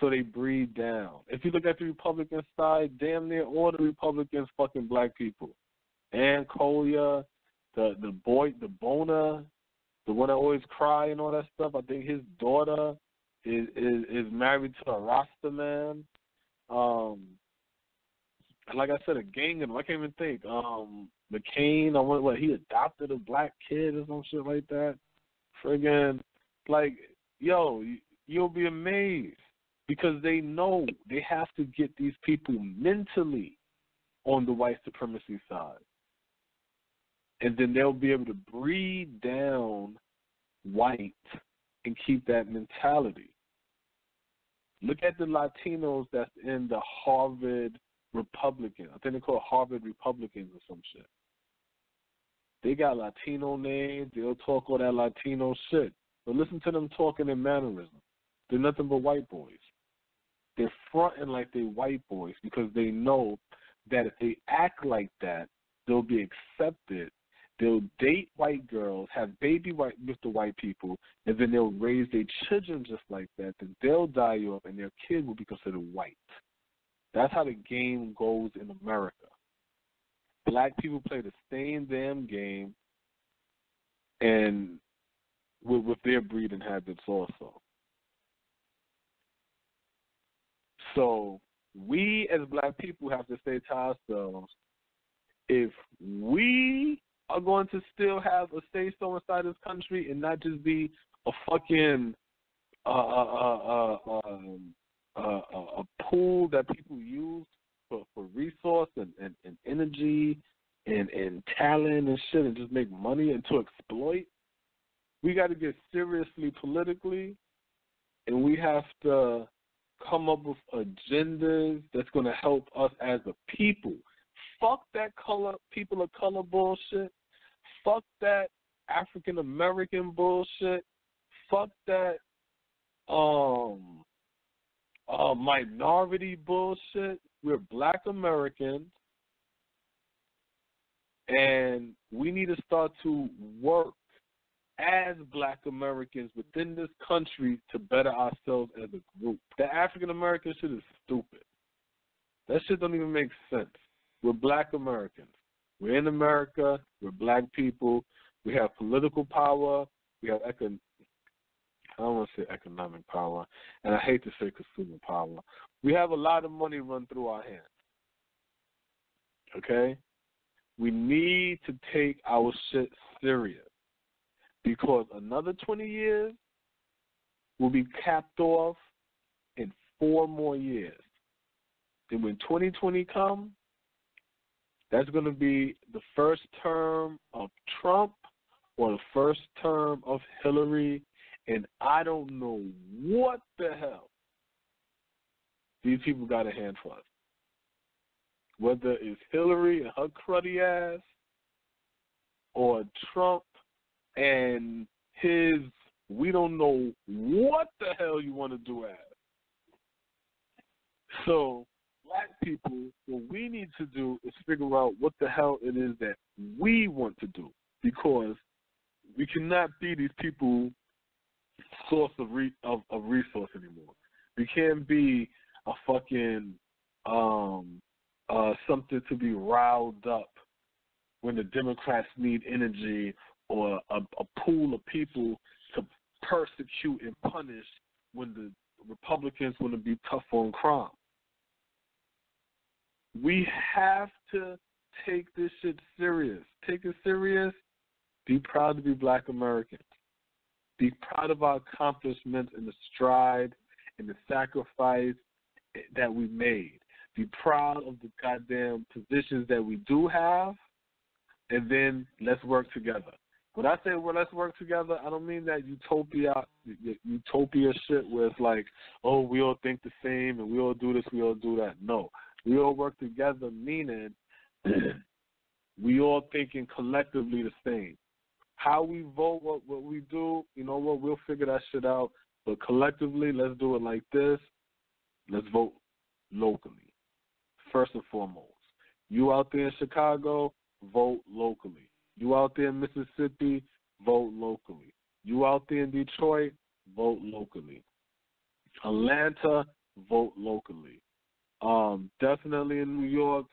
S2: So they breed down. If you look at the Republican side, damn near all the Republicans fucking black people. Ann Collier, the boner, the one that always cry and all that stuff. I think his daughter is married to a Rasta man. Like I said, a gang of them. I can't even think. McCain, he adopted a black kid or some shit like that. Friggin', like, yo, you'll be amazed. Because they know they have to get these people mentally on the white supremacy side. And then they'll be able to breed down white and keep that mentality. Look at the Latinos that's in the Harvard Republican. I think they call it Harvard Republicans or some shit. They got Latino names. They'll talk all that Latino shit. But listen to them talking in mannerisms. They're nothing but white boys. They're fronting like they white boys because they know that if they act like that, they'll be accepted. They'll date white girls, have baby with the white people, and then they'll raise their children just like that. Then they'll die off, and their kid will be considered white. That's how the game goes in America. Black people play the same damn game, and with their breeding habits also. So we as black people have to say to ourselves, if we are going to still have a say-so inside this country and not just be a fucking a pool that people use for resource and energy and talent and shit and just make money and to exploit, we got to get seriously politically, and we have to come up with agendas that's going to help us as a people. Fuck that people of color bullshit. Fuck that African American bullshit. Fuck that minority bullshit. We're black Americans, and we need to start to work as black Americans within this country to better ourselves as a group. The African American shit is stupid. That shit don't even make sense. We're black Americans. We're in America. We're black people. We have political power. We have I don't want to say economic power, and I hate to say consumer power. We have a lot of money run through our hands. Okay? We need to take our shit serious. Because another 20 years will be capped off in 4 more years. Then when 2020 comes, that's going to be the first term of Trump or the first term of Hillary, And I don't know what the hell these people got a hand for us. Whether it's Hillary and her cruddy ass, or Trump and his, we don't know what the hell you want to do ass. So, black people, what we need to do is figure out what the hell it is that we want to do, because we cannot be these people source of resource anymore. We can't be a fucking something to be riled up when the Democrats need energy, or a pool of people to persecute and punish when the Republicans want to be tough on crime. We have to take this shit serious. Take it serious. Be proud to be black Americans. Be proud of our accomplishments and the stride and the sacrifice that we made. Be proud of the goddamn positions that we do have, and then let's work together. When I say, well, let's work together, I don't mean that utopia shit where it's like, oh, we all think the same and we all do this, we all do that. No. We all work together, meaning we all thinking collectively the same. How we vote, what we do, you know what, we'll figure that shit out. But collectively, let's do it like this. Let's vote locally, first and foremost. You out there in Chicago, vote locally. You out there in Mississippi, vote locally. You out there in Detroit, vote locally. Atlanta, vote locally. Definitely in New York,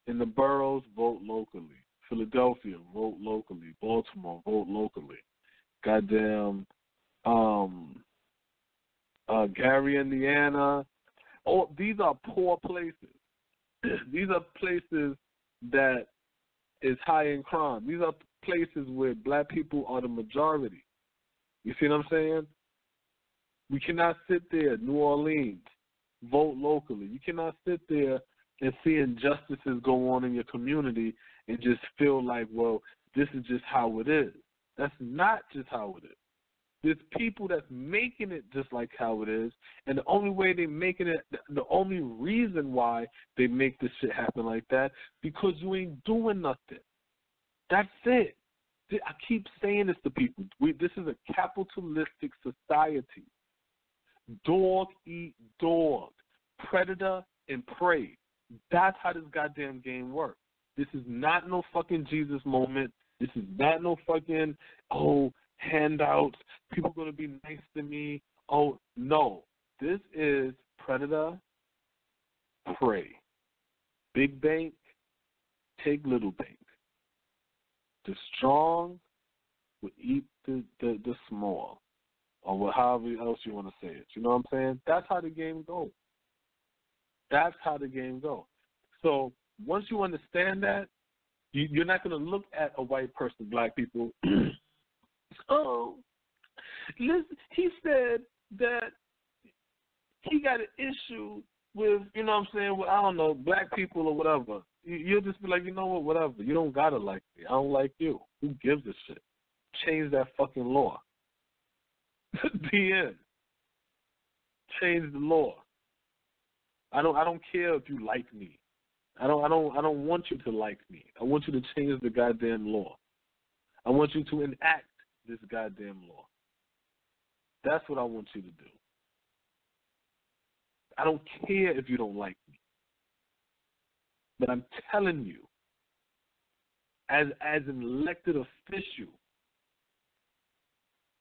S2: in the boroughs, vote locally. Philadelphia, vote locally. Baltimore, vote locally. Goddamn, Gary, Indiana. Oh, these are poor places. These are places that is high in crime. These are places where black people are the majority. You see what I'm saying? We cannot sit there, New Orleans, vote locally. You cannot sit there and see injustices go on in your community and just feel like, well, this is just how it is. That's not just how it is. There's people that's making it just like how it is, and the only way they're making it, the only reason why they make this shit happen like that, because you ain't doing nothing. That's it. I keep saying this to people. This is a capitalistic society. Dog eat dog. Predator and prey. That's how this goddamn game works. This is not no fucking Jesus moment. This is not no fucking, handouts. People are going to be nice to me. Oh, no. This is predator, prey. Big bank, take little bank. The strong will eat the small, or however else you want to say it. You know what I'm saying? That's how the game goes. That's how the game goes. So once you understand that, you're not going to look at a white person, black people, oh, listen, he said that he got an issue with, you know what I'm saying, with, I don't know, black people or whatever. You'll just be like, you know what, whatever. You don't got to like me. I don't like you. Who gives a shit? Change that fucking law. The end. Change the law. I don't care if you like me. I don't want you to like me. I want you to change the goddamn law. I want you to enact this goddamn law. That's what I want you to do. I don't care if you don't like me. But I'm telling you, as an elected official,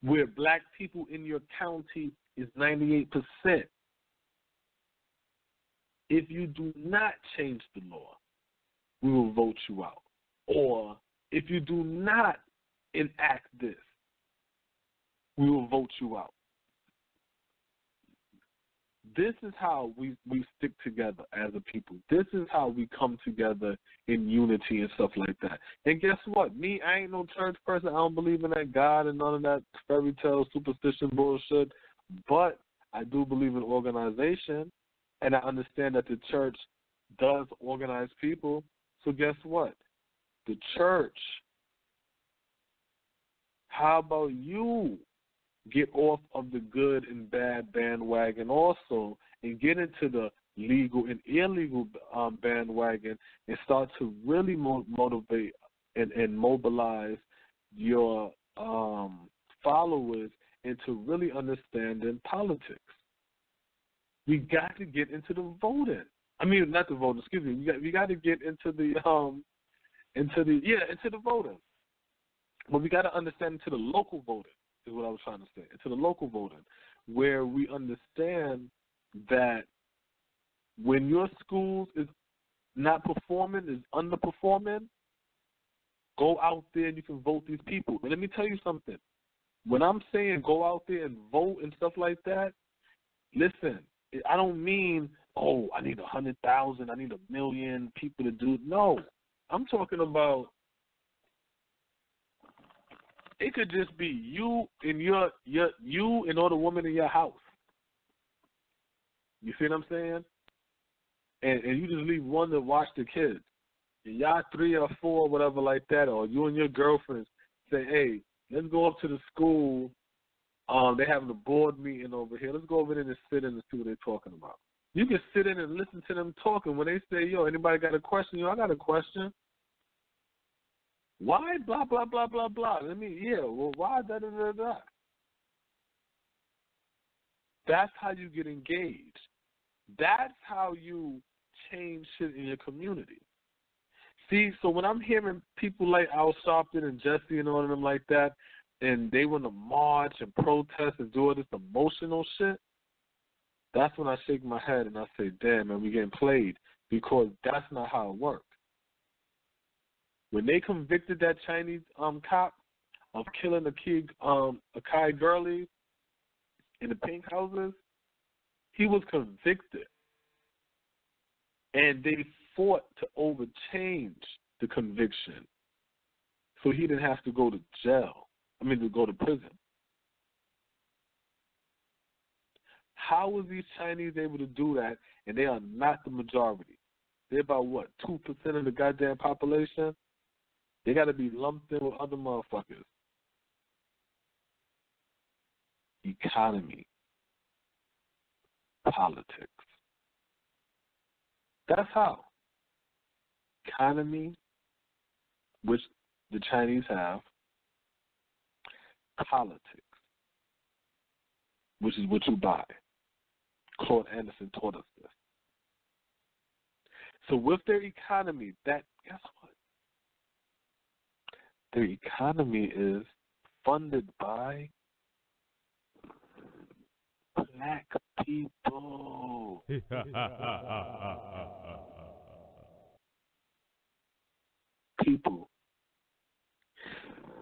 S2: where black people in your county is 98%, if you do not change the law, we will vote you out. Or if you do not enact this, we will vote you out. This is how we stick together as a people. This is how we come together in unity and stuff like that. And guess what? Me, I ain't no church person. I don't believe in that God and none of that fairy tale superstition bullshit. But I do believe in organization, and I understand that the church does organize people. So guess what? The church, how about you get off of the good and bad bandwagon also and get into the legal and illegal bandwagon and start to really motivate and mobilize your followers into really understanding politics. We got to get into the voting. I mean, not the voting. Excuse me. We got to get into the voting. But we got to understand into the local voting is what I was trying to say. Into the local voting, where we understand that when your schools is not performing, is underperforming, go out there and you can vote these people. But let me tell you something. When I'm saying go out there and vote and stuff like that, listen, I don't mean, oh, I need 100,000, I need 1 million people to do it. No, I'm talking about it could just be you and you and all the women in your house. You see what I'm saying? And you just leave one to watch the kids. And y'all 3 or 4, whatever like that, or you and your girlfriends say, hey, let's go up to the school. They're having a board meeting over here. Let's go over there and sit in and see what they're talking about. You can sit in and listen to them talking. When they say, yo, anybody got a question? Yo, I got a question. Why blah, blah, blah, blah, blah? Why da-da-da-da? That's how you get engaged. That's how you change shit in your community. See, so when I'm hearing people like Al Sharpton and Jesse and all of them like that, and they want to march and protest and do all this emotional shit, that's when I shake my head and I say, damn, man, we getting played, because that's not how it works. When they convicted that Chinese cop of killing Akai Gurley in the pink houses, he was convicted. And they fought to overchange the conviction so he didn't have to go to jail. To go to prison. How was these Chinese able to do that, and they are not the majority? They're about, 2% of the goddamn population? They got to be lumped in with other motherfuckers. Economy. Politics. That's how. Economy, which the Chinese have. Politics, which is what you buy. Claude Anderson taught us this. So with their economy, guess what? Their economy is funded by black people.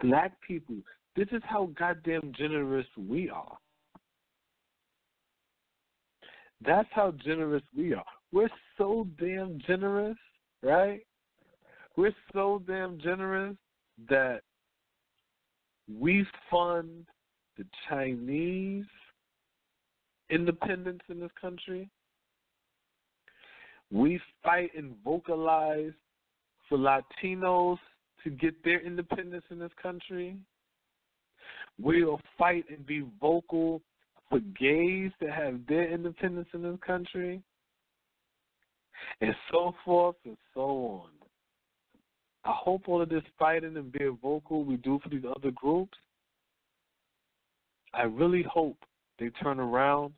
S2: Black people. This is how goddamn generous we are. That's how generous we are. We're so damn generous, right? We're so damn generous that we fund the Chinese independence in this country. We fight and vocalize for Latinos to get their independence in this country. We'll fight and be vocal for gays to have their independence in this country, and so forth and so on. I hope all of this fighting and being vocal we do for these other groups, I really hope they turn around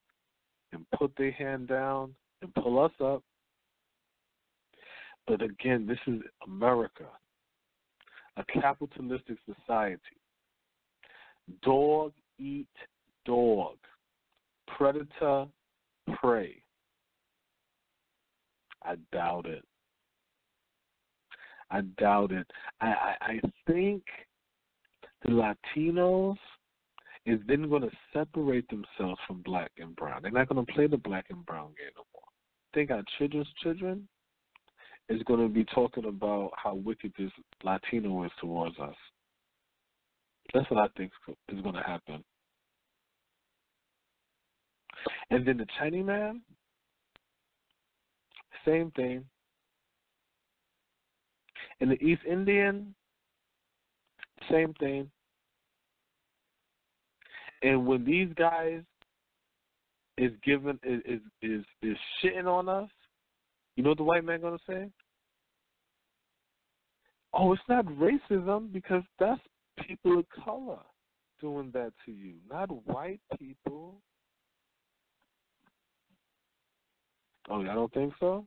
S2: and put their hand down and pull us up. But again, this is America, a capitalistic society. Dog eat dog. Predator prey. I doubt it. I think the Latinos is then going to separate themselves from black and brown. They're not going to play the black and brown game no more. I think our children's children is going to be talking about how wicked this Latino is towards us. That's what I think is going to happen. And then the Chinese man, same thing. And the East Indian, same thing. And when these guys is giving is shitting on us, you know what the white man gonna say? Oh, it's not racism because that's people of color doing that to you, not white people. Oh, I don't think so?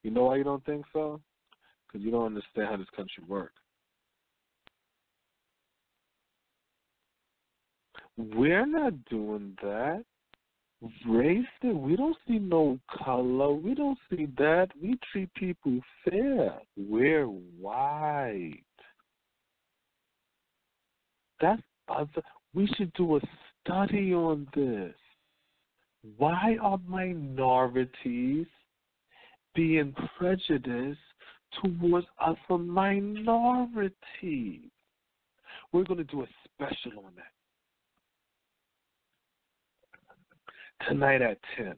S2: You know why you don't think so? Because you don't understand how this country works. We're not doing that. Race, we don't see no color. We don't see that. We treat people fair. We're white. That's other. We should do a study on this. Why are minorities being prejudiced towards other minorities? We're going to do a special on that tonight at 10.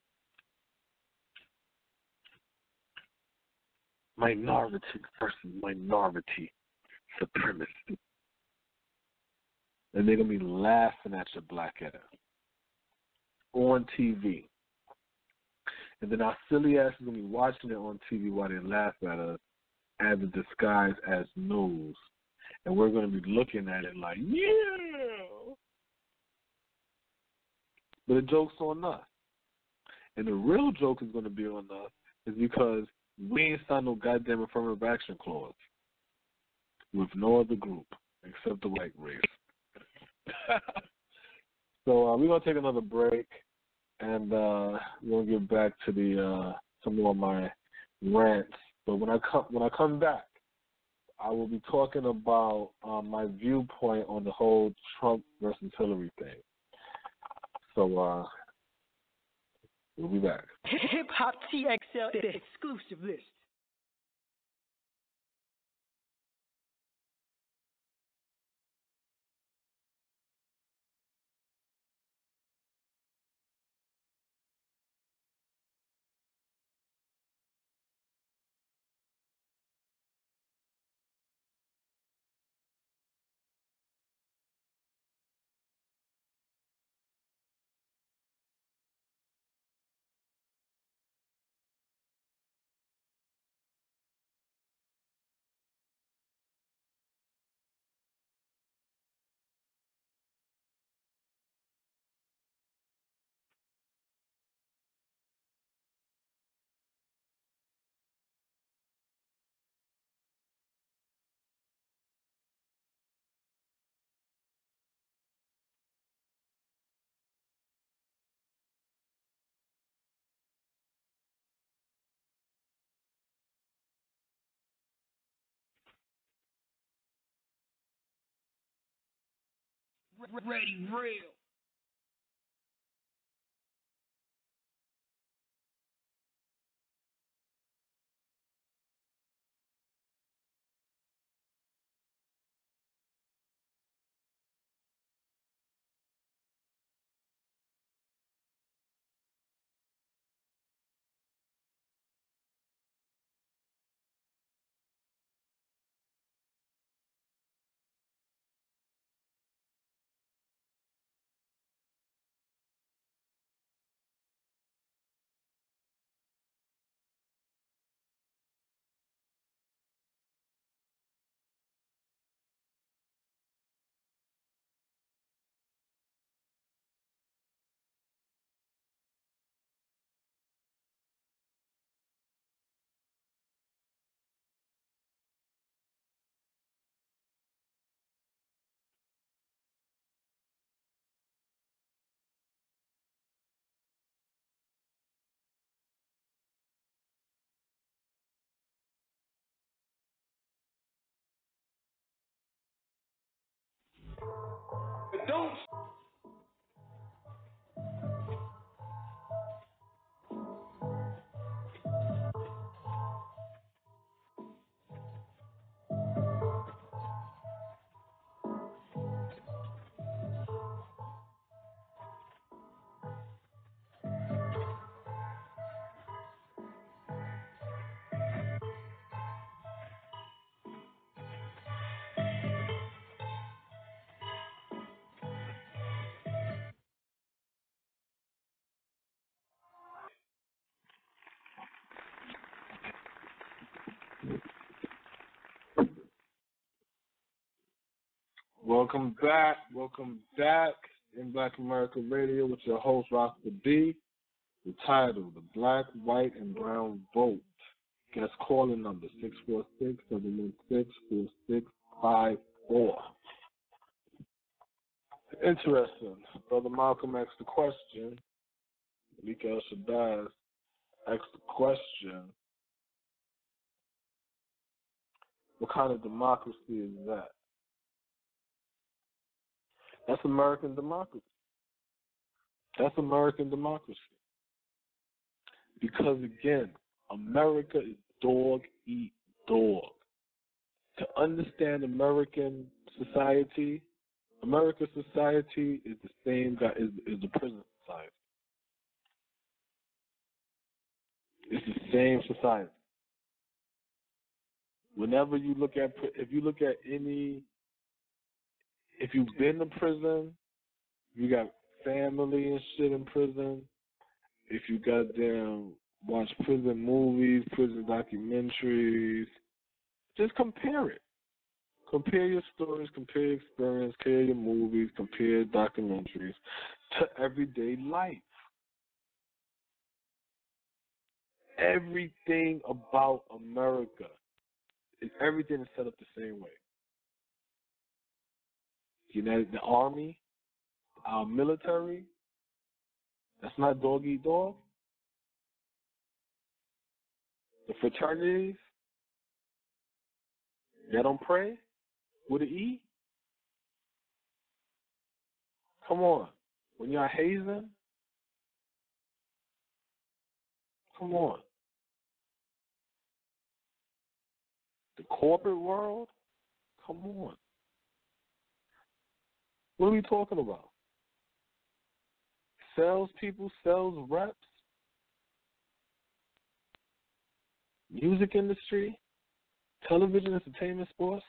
S2: Minority versus minority supremacy. And they're going to be laughing at your black ass on TV. And then our silly ass is going to be watching it on TV while they laugh at us as a disguise as news. And we're going to be looking at it like, yeah. But the joke's on us. And the real joke is going to be on us is because we ain't signed no goddamn affirmative action clause with no other group except the white race. So we're going to take another break, and we're going to get back to the some more of my rants. But when I come back, I will be talking about my viewpoint on the whole Trump versus Hillary thing. So we'll be back.
S3: Hip Hop TXL, the exclusive list. Ready, real. Don't.
S2: Welcome back. Welcome back in Black America Radio with your host, Rasta B. The title, The Black, White, and Brown Vote. Guest calling number 646-716-4654. Interesting. Brother Malcolm asked the question. Mikael Shabazz asked the question, what kind of democracy is that? That's American democracy. That's American democracy. Because, again, America is dog eat dog. To understand American society, American society is the same is the prison society. It's the same society. Whenever you look at, if you've been to prison, you got family and shit in prison. If you goddamn watch prison movies, prison documentaries, just compare it. Compare your stories, compare your experience, compare your movies, compare your documentaries to everyday life. Everything about America, everything is set up the same way. The Army, our military, that's not dog eat dog. The fraternities, they don't pray with an E. Come on. When y'all hazing, come on. The corporate world, come on. What are we talking about? Salespeople, sales reps, music industry, television, entertainment, sports.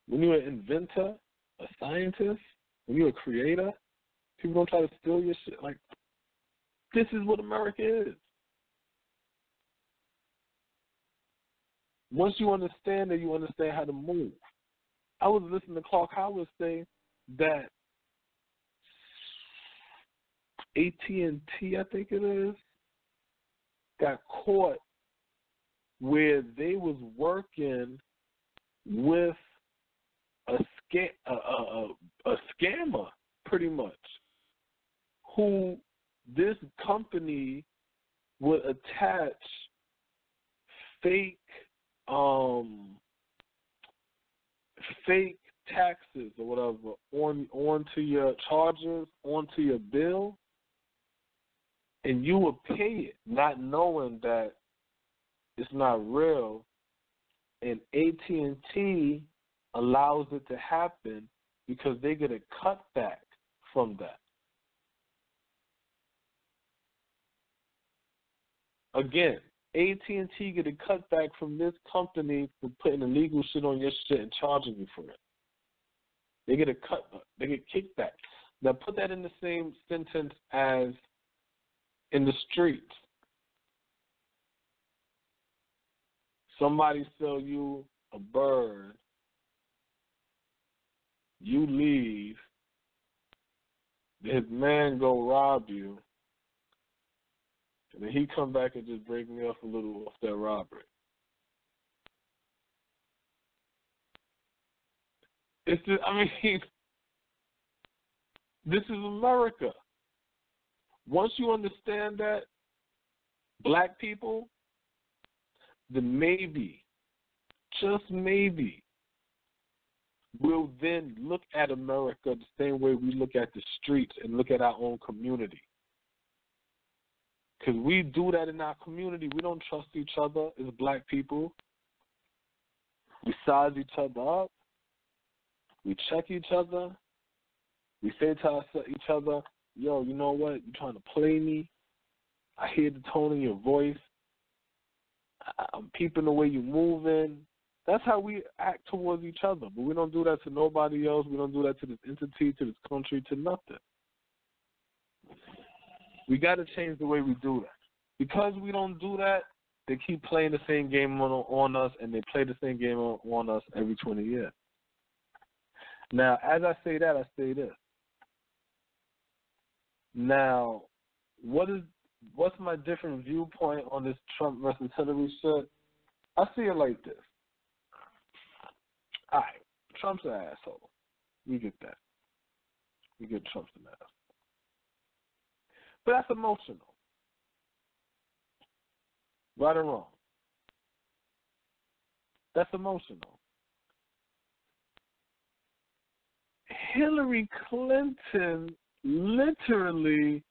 S2: When you're an inventor, a scientist, when you're a creator, people don't try to steal your shit. Like, this is what America is. Once you understand it, you understand how to move. I was listening to Clark Howard say that AT&T, I think it is, got caught where they was working with a scammer, pretty much, who this company would attach fake taxes or whatever onto your charges, onto your bill, and you would pay it, not knowing that it's not real. And AT&T allows it to happen because they get a cutback from that. Again, AT&T get a cutback from this company for putting illegal shit on your shit and charging you for it. They get a cutback. They get kickback. Now put that in the same sentence as in the streets. Somebody sell you a bird. You leave. His man go rob you. And then he come back and just break me off a little off that robbery. It's just, I mean, this is America. Once you understand that, black people, then maybe, just maybe, we'll then look at America the same way we look at the streets and look at our own community. Because we do that in our community. We don't trust each other as black people. We size each other up. We check each other. We say to each other, yo, you know what? You're trying to play me. I hear the tone in your voice. I'm peeping the way you're moving. That's how we act towards each other. But we don't do that to nobody else. We don't do that to this entity, to this country, to nothing. We got to change the way we do that. Because we don't do that, they keep playing the same game on us, and they play the same game on us every 20 years. Now, as I say that, I say this. Now, what's my different viewpoint on this Trump versus Hillary shit? I see it like this. All right, Trump's an asshole. We get that. We get Trump's an asshole. But that's emotional. Right or wrong? That's emotional. Hillary Clinton literally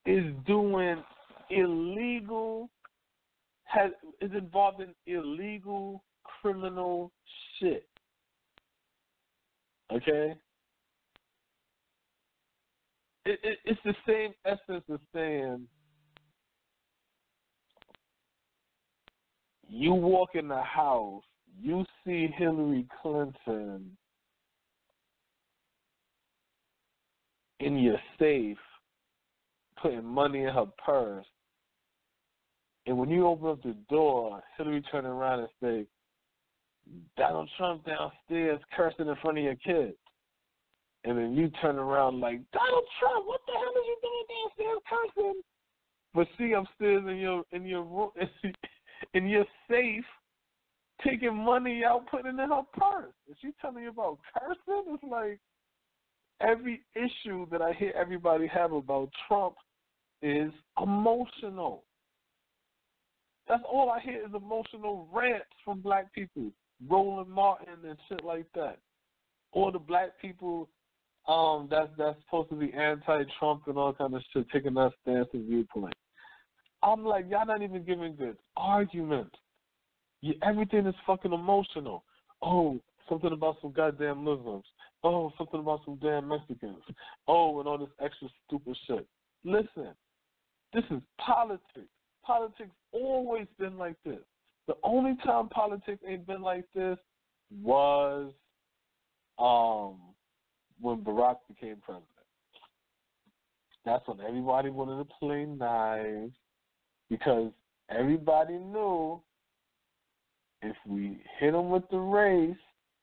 S2: is doing illegal, is involved in illegal criminal shit. Okay? It's the same essence of saying you walk in the house, you see Hillary Clinton in your safe, putting money in her purse, and when you open up the door, Hillary turn around and say, Donald Trump downstairs cursing in front of your kids. And then you turn around like, Donald Trump, what the hell are you doing downstairs cursing? But she upstairs in your room, in your safe, taking money out, putting it in her purse. And she telling you about cursing? It's like every issue that I hear everybody have about Trump is emotional. That's all I hear is emotional rants from black people, Roland Martin and shit like that. Or the black people that's supposed to be anti-Trump and all kind of shit, taking that stance and viewpoint. I'm like, y'all not even giving good arguments. Everything is fucking emotional. Oh, something about some goddamn Muslims. Oh, something about some damn Mexicans. Oh, and all this extra stupid shit. Listen, this is politics. Politics always been like this. The only time politics ain't been like this was when Barack became president. That's when everybody wanted to play nice because everybody knew if we hit them with the race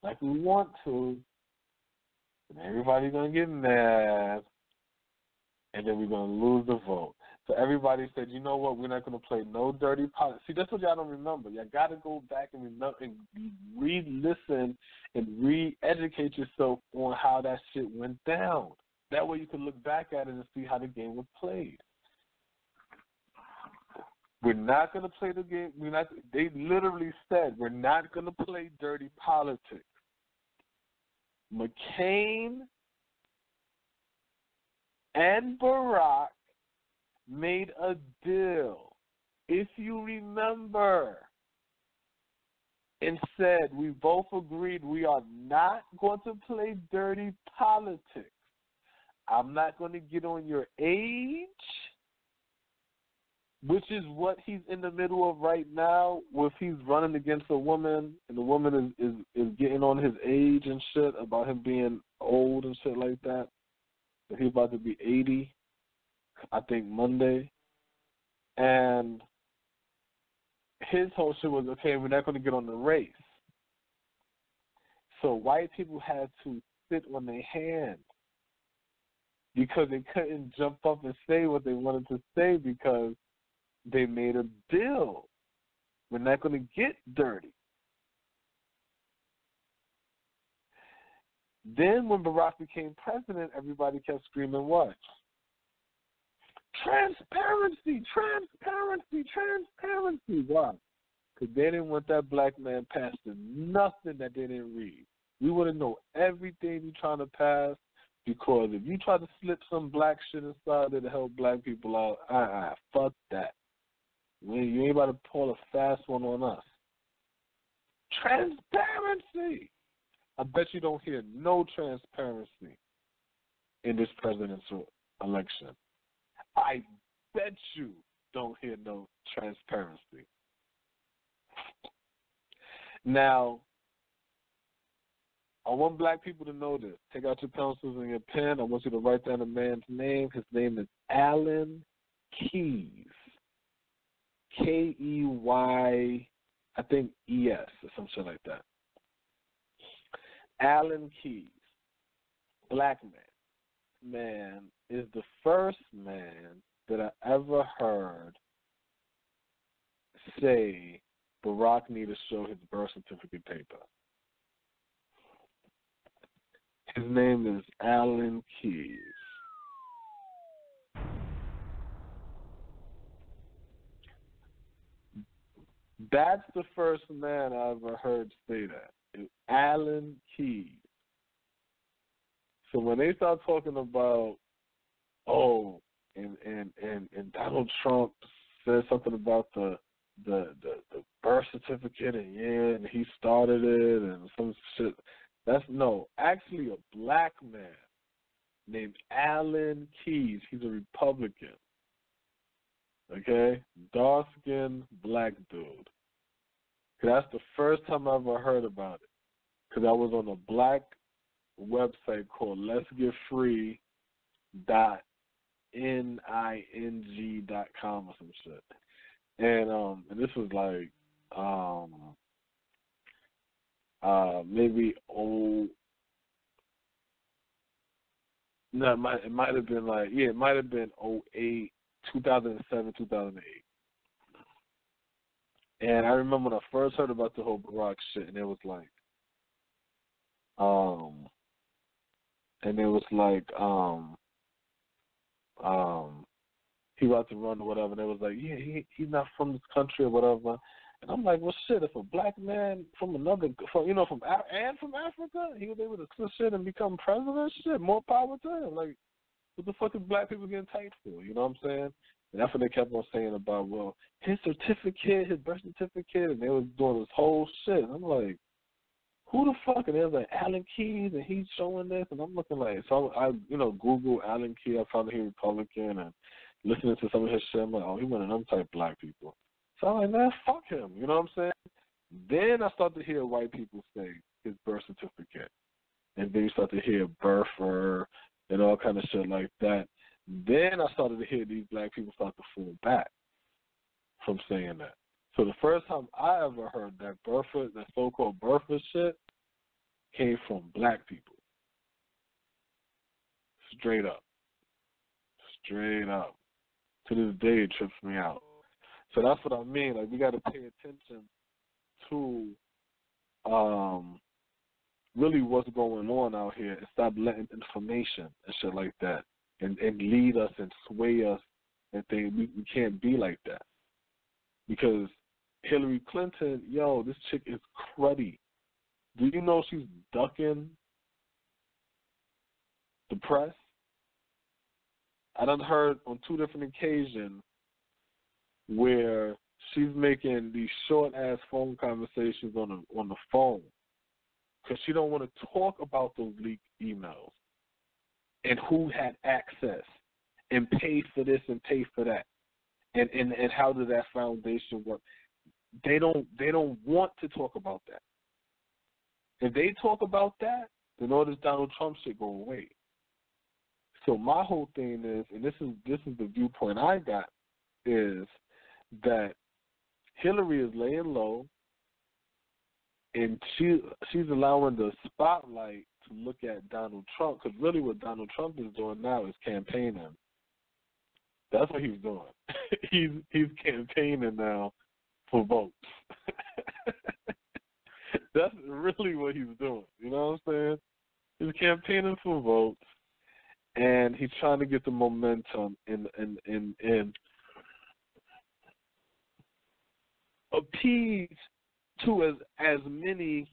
S2: like we want to, then everybody's going to get mad and then we're going to lose the vote. So everybody said, you know what, we're not going to play no dirty politics. See, that's what y'all don't remember. Y'all got to go back and re-listen and re-educate yourself on how that shit went down. That way you can look back at it and see how the game was played. We're not going to play the game. They literally said we're not going to play dirty politics. McCain and Barack made a deal, if you remember, and said we both agreed we are not going to play dirty politics. I'm not going to get on your age, which is what he's in the middle of right now, if he's running against a woman, and the woman is getting on his age and shit about him being old and shit like that. So he's about to be 80. I think Monday, and his whole shit was, okay, we're not going to get on the race. So white people had to sit on their hands because they couldn't jump up and say what they wanted to say because they made a deal. We're not going to get dirty. Then when Barack became president, everybody kept screaming what? Transparency, transparency, transparency. Why? Because they didn't want that black man passing nothing that they didn't read. We want to know everything you're trying to pass because if you try to slip some black shit inside there to help black people out, fuck that. You ain't about to pull a fast one on us. Transparency. I bet you don't hear no transparency in this presidential election. I bet you don't hear no transparency. Now, I want black people to know this. Take out your pencils and your pen. I want you to write down a man's name. His name is Alan Keyes. Key, I think ES or some shit like that. Alan Keyes, black man, is the first man that I ever heard say Barack need to show his birth certificate paper. His name is Alan Keyes. That's the first man I ever heard say that. It's Alan Keyes. So when they start talking about, and Donald Trump said something about the birth certificate and he started it and some shit. Actually a black man named Alan Keyes. He's a Republican. Okay? Dark-skinned black dude. That's the first time I ever heard about it. Because I was on a black website called letsgetfree.ning.com or some shit. And this was like maybe it might have been 2008, 2007, 2008. And I remember when I first heard about the whole Barack shit, and it was like, he about to run or whatever, and it was like, he's not from this country or whatever. And I'm like, well, shit, if a black man from Africa, he was able to switch shit and become president, shit, more power to him. Like, what the fuck is black people getting tight for? You know what I'm saying? And that's what they kept on saying about, well, his certificate, his birth certificate, and they was doing this whole shit. And I'm like, who the fuck? And there's like Alan Keyes, and he's showing this, and I'm looking like, so I Google Alan Keyes. I found that he was Republican, and listening to some of his shit, I'm like, oh, he one of them type black people. So I'm like, man, fuck him. You know what I'm saying? Then I start to hear white people say his birth certificate, and then you start to hear birther and all kind of shit like that. Then I started to hear these black people start to fall back from saying that. So the first time I ever heard that birther, that so-called birther shit, came from black people. Straight up. To this day, it trips me out. So that's what I mean. Like, we got to pay attention to really what's going on out here and stop letting information and shit like that and lead us and sway us and think we can't be like that. Because Hillary Clinton, this chick is cruddy. Do you know she's ducking the press? I done heard on 2 different occasions where she's making these short-ass phone conversations on the phone because she don't want to talk about those leaked emails and who had access and pay for this and pay for that and how did that foundation work. They don't want to talk about that. If they talk about that, then all this Donald Trump shit go away. So my whole thing is, and this is the viewpoint I got, is that Hillary is laying low, and she's allowing the spotlight to look at Donald Trump, because really what Donald Trump is doing now is campaigning. That's what he's doing. he's campaigning now for votes. That's really what he's doing. You know what I'm saying? He's campaigning for votes, and he's trying to get the momentum and appease to as many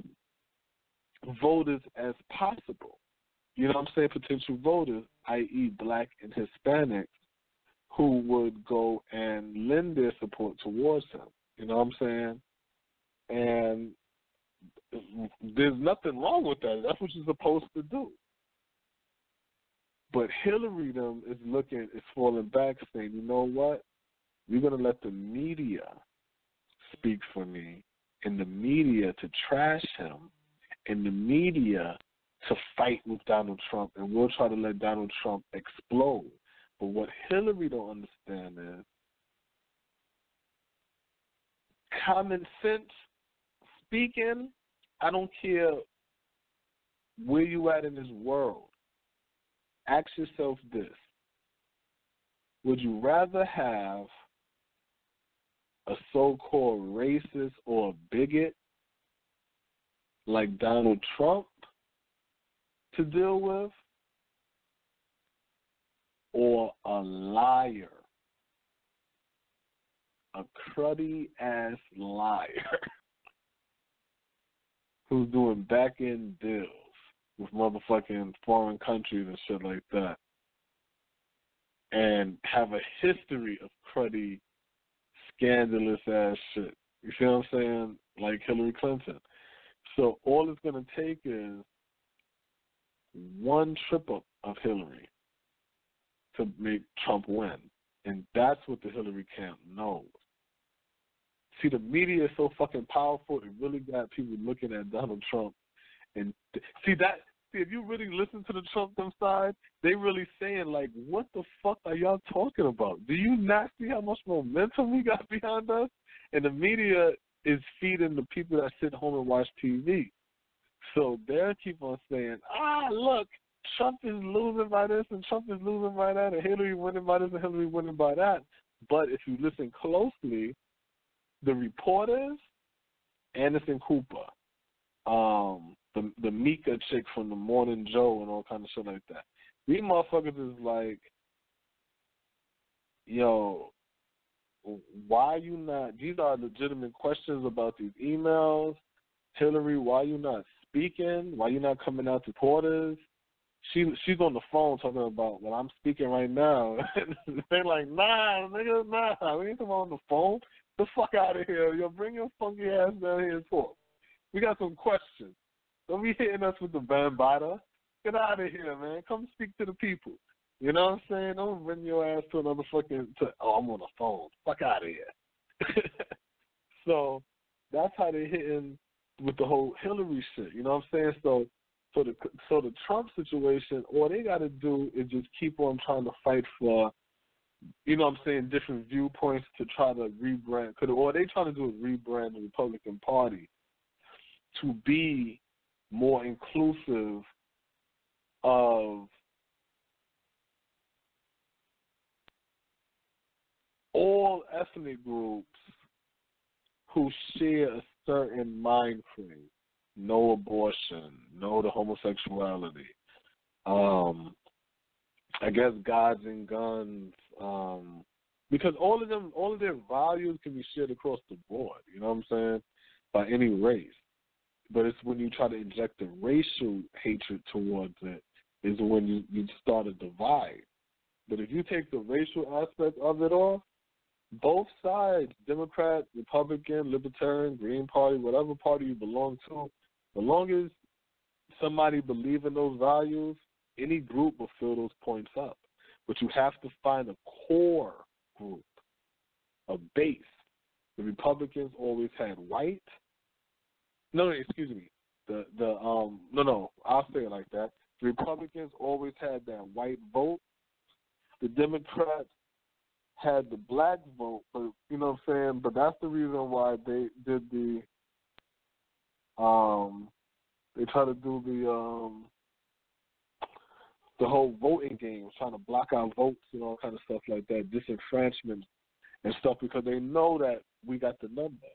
S2: voters as possible. You know what I'm saying? Potential voters, i.e. black and Hispanics, who would go and lend their support towards him. You know what I'm saying? And there's nothing wrong with that. That's what you're supposed to do. But Hillary is falling back, saying, you know what? We're going to let the media speak for me, and the media to trash him, and the media to fight with Donald Trump, and we'll try to let Donald Trump explode. But what Hillary don't understand is common sense speaking, I don't care where you at in this world. Ask yourself this. Would you rather have a so-called racist or a bigot like Donald Trump to deal with, or a liar, a cruddy-ass liar who's doing back-end deals with motherfucking foreign countries and shit like that, and have a history of cruddy, scandalous-ass shit? You see what I'm saying? Like Hillary Clinton. So all it's going to take is one trip-up of Hillary to make Trump win. And that's what the Hillary camp knows. See, the media is so fucking powerful, it really got people looking at Donald Trump. And see, if you really listen to the Trump them side, they really saying, like, what the fuck are y'all talking about? Do you not see how much momentum we got behind us? And the media is feeding the people that sit home and watch TV. So they'll keep on saying, look, Trump is losing by this and Trump is losing by that and Hillary winning by this and Hillary winning by that. But if you listen closely, the reporters, Anderson Cooper, the Mika chick from the Morning Joe and all kind of shit like that, these motherfuckers is like, yo, why you not, these are legitimate questions about these emails. Hillary, why you not speaking? Why you not coming out to reporters? She's on the phone talking about, well, I'm speaking right now. They're like, nah, nigga, nah. We ain't talking on the phone. The fuck out of here. Yo, bring your funky ass down here and talk. We got some questions. Don't be hitting us with the bambada. Get out of here, man. Come speak to the people. You know what I'm saying? Don't bring your ass to another fucking, I'm on the phone. Fuck out of here. So that's how they hitting with the whole Hillary shit. You know what I'm saying? So the Trump situation, all they got to do is just keep on trying to fight for, you know what I'm saying, different viewpoints to try to rebrand. All they trying to do is rebrand the Republican Party to be more inclusive of all ethnic groups who share a certain mind frame. No abortion, no to homosexuality. I guess gods and guns. Because all of their values can be shared across the board, you know what I'm saying, by any race. But it's when you try to inject the racial hatred towards it is when you start a divide. But if you take the racial aspect of it off, both sides, Democrat, Republican, Libertarian, Green Party, whatever party you belong to, as long as somebody believes in those values, any group will fill those points up. But you have to find a core group, a base. The Republicans always had white. No, excuse me. I'll say it like that. The Republicans always had that white vote. The Democrats had the black vote, but you know what I'm saying? But that's the reason why they did they try to do the whole voting game, trying to block out votes and all kind of stuff like that, disenfranchisement and stuff, because they know that we got the number.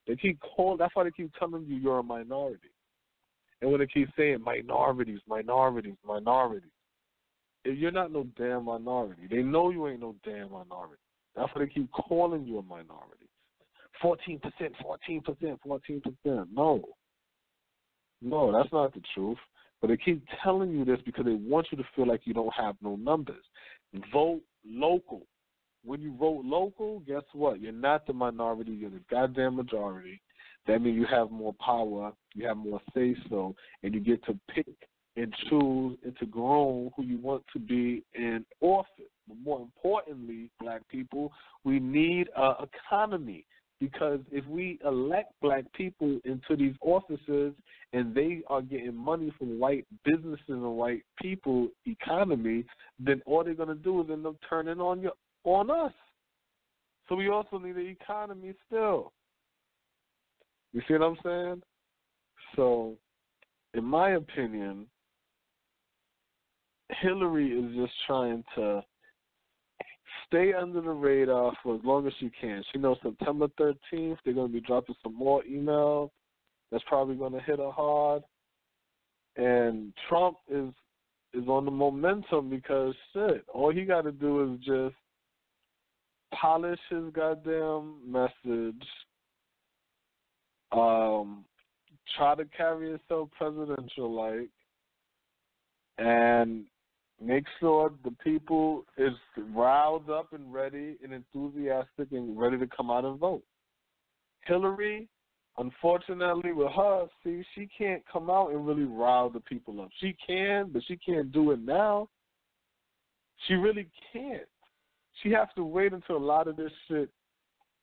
S2: They keep calling. That's why they keep telling you you're a minority. And when they keep saying minorities, if you're not no damn minority, they know you ain't no damn minority. That's why they keep calling you a minority. 14%. No, that's not the truth. But they keep telling you this because they want you to feel like you don't have no numbers. Vote local. When you vote local, guess what? You're not the minority. You're the goddamn majority. That means you have more power, you have more say-so, and you get to pick and choose and to groom who you want to be in office. But more importantly, black people, we need an economy. Because if we elect black people into these offices and they are getting money from white businesses and white people economy, then all they're going to do is end up turning on us. So we also need an economy still. You see what I'm saying? So, in my opinion, Hillary is just trying to stay under the radar for as long as she can. She knows September 13th they're going to be dropping some more emails that's probably going to hit her hard. And Trump is on the momentum because, shit, all he got to do is just polish his goddamn message, try to carry himself presidential-like, and make sure the people is riled up and ready and enthusiastic and ready to come out and vote. Hillary, unfortunately with her, see, she can't come out and really rile the people up. She can, but she can't do it now. She really can't. She has to wait until a lot of this shit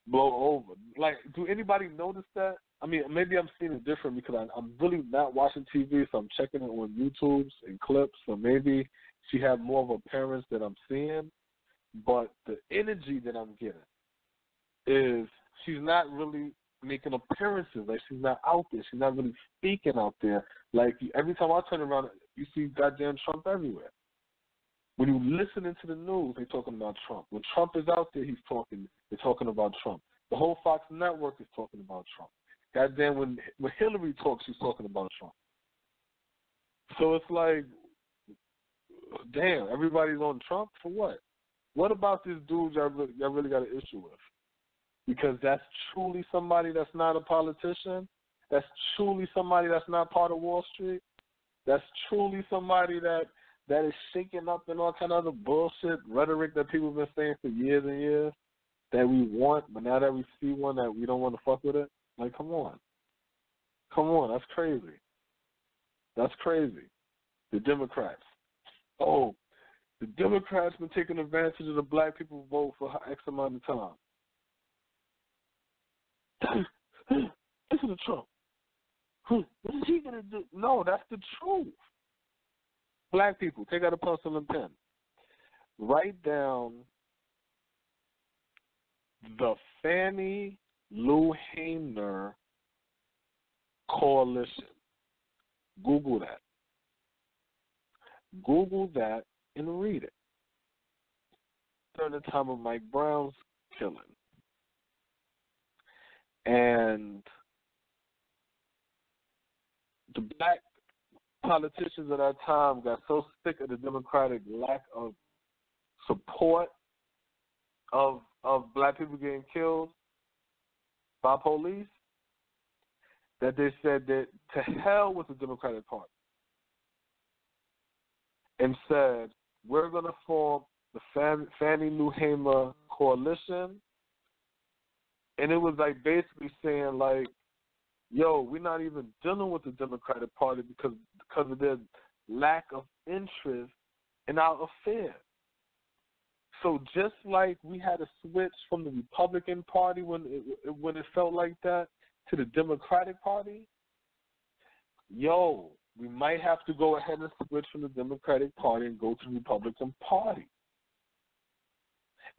S2: blow over. Like, do anybody notice that? I mean, maybe I'm seeing it different because I'm really not watching TV, so I'm checking it on YouTubes and clips, so maybe she had more of appearance than I'm seeing. But the energy that I'm getting is she's not really making appearances. Like, she's not out there. She's not really speaking out there. Like, every time I turn around, you see goddamn Trump everywhere. When you listen into the news, they're talking about Trump. When Trump is out there, they're talking about Trump. The whole Fox network is talking about Trump. Goddamn, when Hillary talks, she's talking about Trump. So it's like, damn, everybody's on Trump for what? What about this dude y'all really got an issue with? Because that's truly somebody that's not a politician. That's truly somebody that's not part of Wall Street. That's truly somebody that is shaking up and all kind of other bullshit rhetoric that people have been saying for years and years that we want, but now that we see one that we don't want to fuck with it. Like, come on. Come on, that's crazy. That's crazy. The Democrats. Oh, the Democrats been taking advantage of the black people vote for X amount of time. Listen to Trump. What is he going to do? No, that's the truth. Black people, take out a pencil and pen. Write down the Fannie Lou Hamer Coalition. Google that. Google that and read it. During the time of Mike Brown's killing. And the black politicians at that time got so sick of the Democratic lack of support of black people getting killed by police that they said that to hell with the Democratic Party and said, we're going to form the Fannie Lou Hamer Coalition. And it was like basically saying like, yo, we're not even dealing with the Democratic Party because of their lack of interest in our affairs. So just like we had to switch from the Republican Party when it felt like that to the Democratic Party, yo, we might have to go ahead and switch from the Democratic Party and go to the Republican Party.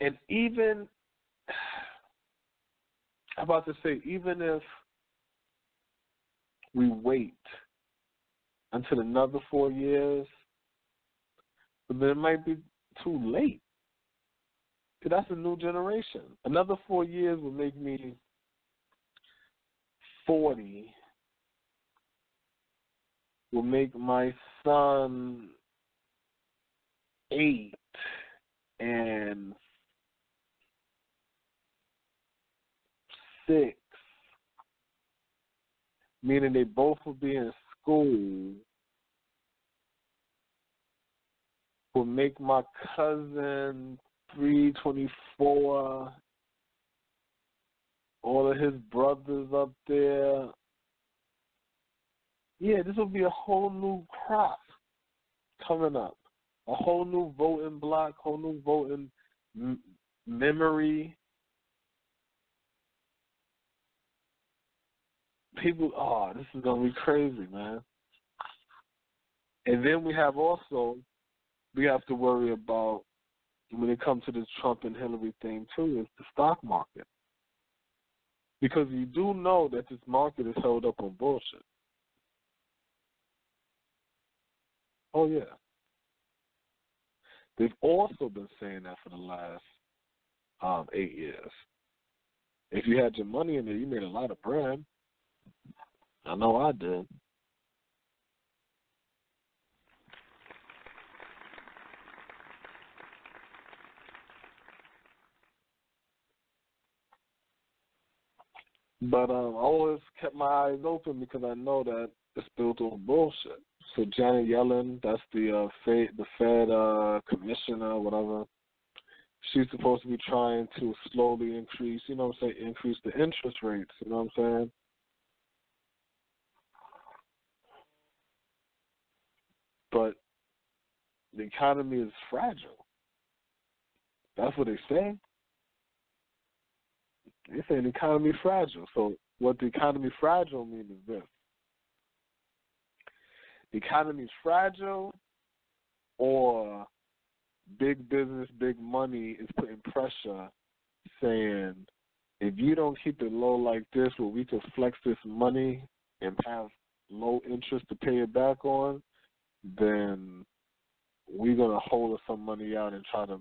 S2: And even, I'm about to say, even if we wait until another 4 years, then it might be too late. Because that's a new generation. Another 4 years will make me 40. Will make my son 8 and 6. Meaning they both will be in school. Will make my cousin 324. All of his brothers up there. Yeah, this will be a whole new crop coming up. A whole new voting block, whole new voting memory. People, this is going to be crazy, man. And then we have to worry about, when it comes to this Trump and Hillary thing, too, is the stock market. Because you do know that this market is held up on bullshit. Oh, yeah. They've also been saying that for the last 8 years. If you had your money in there, you made a lot of bread. I know I did. But I always kept my eyes open because I know that it's built on bullshit. So Janet Yellen, that's the Fed commissioner, whatever. She's supposed to be trying to slowly increase, increase the interest rates, you know what I'm saying? But the economy is fragile. That's what they say. They say the economy is fragile. So what the economy fragile means is this. The economy is fragile, or big business, big money is putting pressure saying, if you don't keep it low like this where we can flex this money and have low interest to pay it back on, then we're going to hold some money out and try to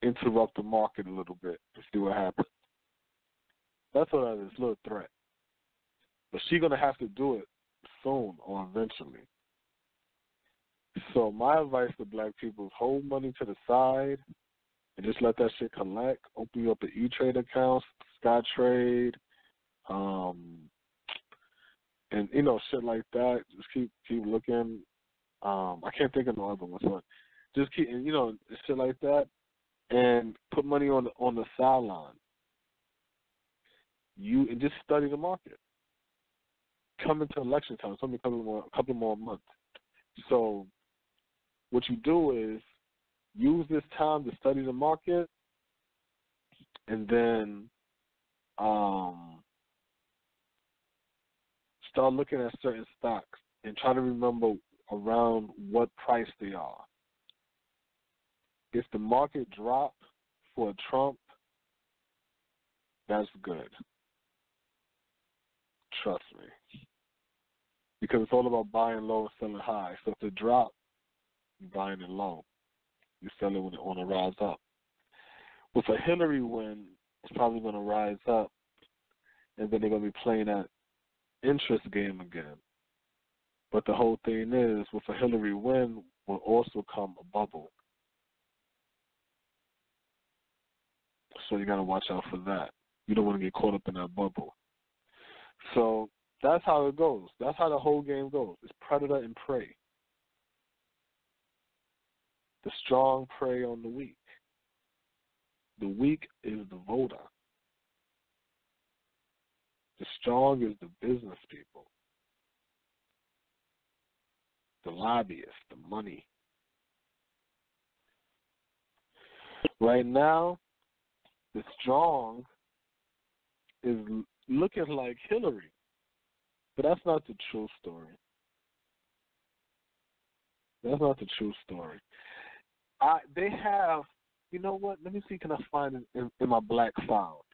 S2: interrupt the market a little bit to see what happens. That's what that is, a little threat. But she's going to have to do it soon or eventually. So my advice to black people is hold money to the side and just let that shit collect. Open you up an E-Trade account, SkyTrade, and, shit like that. Just keep looking. I can't think of no other ones, but just keep, shit like that, and put money on the sideline. And just study the market. Coming to election time, it's only a couple more months. So what you do is use this time to study the market, and then start looking at certain stocks and try to remember around what price they are. If the market dropped for Trump, that's good. Trust me. Because it's all about buying low and selling high. So if it drops, you're buying it low. You sell it when it on a rise up. With a Hillary win, it's probably going to rise up, and then they're going to be playing that interest game again. But the whole thing is, with a Hillary win will also come a bubble. So you got to watch out for that. You don't want to get caught up in that bubble. So that's how it goes. That's how the whole game goes. It's predator and prey. The strong prey on the weak. The weak is the voter. The strong is the business people, the lobbyists, the money. Right now, the strong is looking like Hillary, but that's not the true story. That's not the true story. They have, you know what? Let me see, can I find it in my black file?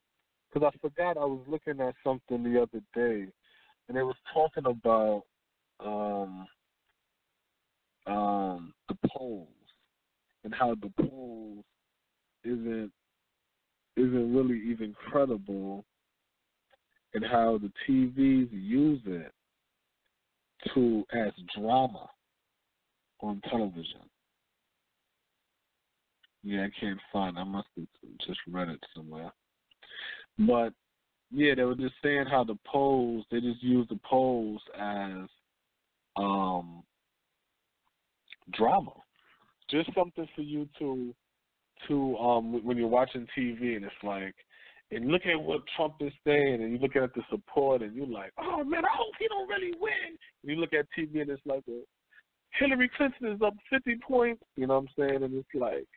S2: Because I forgot I was looking at something the other day, and they was talking about the polls and how the polls isn't really even credible, and how the TVs use it as drama on television. Yeah, I can't find it. I must have just read it somewhere. But, yeah, they were just saying how the polls, they just use the polls as drama. Just something for you to when you're watching TV and it's like, and look at what Trump is saying, and you look at the support, and you're like, oh, man, I hope he don't really win. And you look at TV, and it's like, Hillary Clinton is up 50 points, you know what I'm saying? And it's like,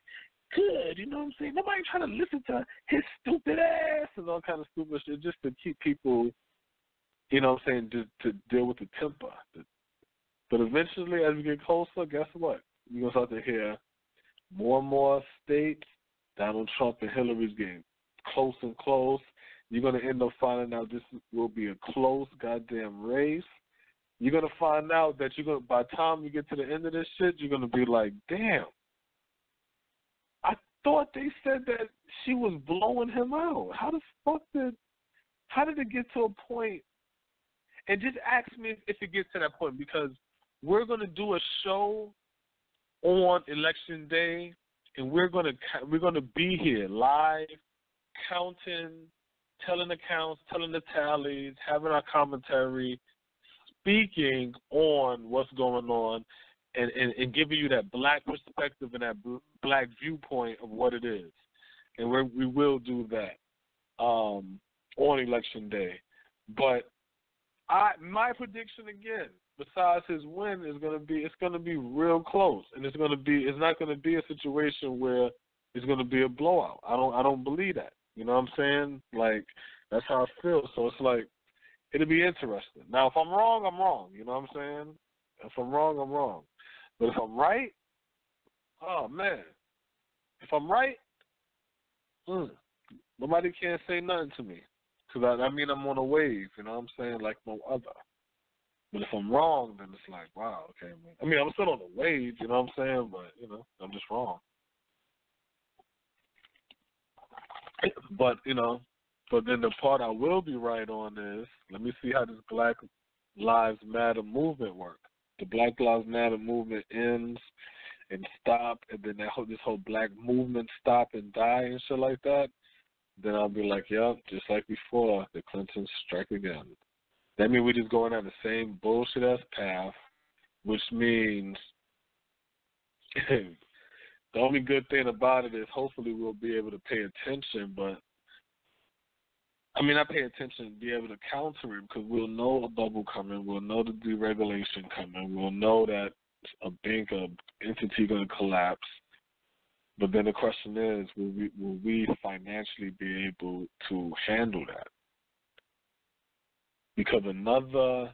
S2: good, you know what I'm saying? Nobody trying to listen to his stupid ass and all kind of stupid shit just to keep people, you know what I'm saying, to deal with the temper. But eventually, as we get closer, guess what? You're going to start to hear more and more states, Donald Trump and Hillary's getting close and close. You're going to end up finding out this will be a close goddamn race. You're going to find out that by the time you get to the end of this shit, you're going to be like, damn, I thought they said that she was blowing him out. How did it get to a point? And just ask me if it gets to that point, because we're going to do a show on Election Day, and we're going to be here live, counting, telling accounts, telling the tallies, having our commentary, speaking on what's going on, and giving you that black perspective and that black viewpoint of what it is. And we will do that on Election Day. But my prediction again, besides his win, it's going to be real close, and it's not going to be a situation where it's going to be a blowout. I don't believe that. You know what I'm saying? Like, that's how I feel. So it's like, it'll be interesting. Now, if I'm wrong, I'm wrong. You know what I'm saying? If I'm wrong, I'm wrong. But if I'm right, oh man, if I'm right, nobody can say nothing to me. Because I mean, I'm on a wave, you know what I'm saying, like no other. But if I'm wrong, then it's like, wow, okay, man. I mean, I'm still on a wave, you know what I'm saying, but, you know, I'm just wrong. But, you know, but then the part I will be right on is, let me see how this Black Lives Matter movement works. The Black Lives Matter movement ends and stop, and then this whole black movement stop and die and shit like that. Then I'll be like, yep, just like before, the Clintons strike again. That means we're just going down the same bullshit-ass path, which means the only good thing about it is hopefully we'll be able to pay attention, but, I mean, not pay attention, be able to counter it, because we'll know a bubble coming, we'll know the deregulation coming, we'll know that a bank or entity going to collapse. But then the question is, will we financially be able to handle that? Because another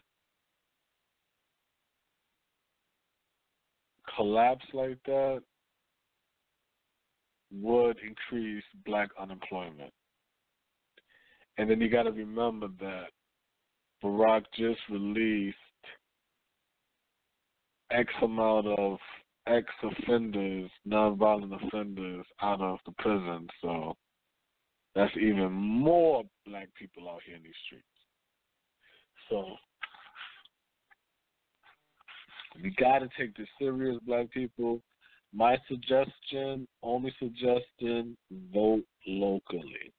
S2: collapse like that would increase black unemployment. And then you got to remember that Barack just released X amount of ex-offenders, nonviolent offenders, out of the prison. So that's even more black people out here in these streets. So we got to take this serious, black people. My suggestion, only suggestion, vote locally.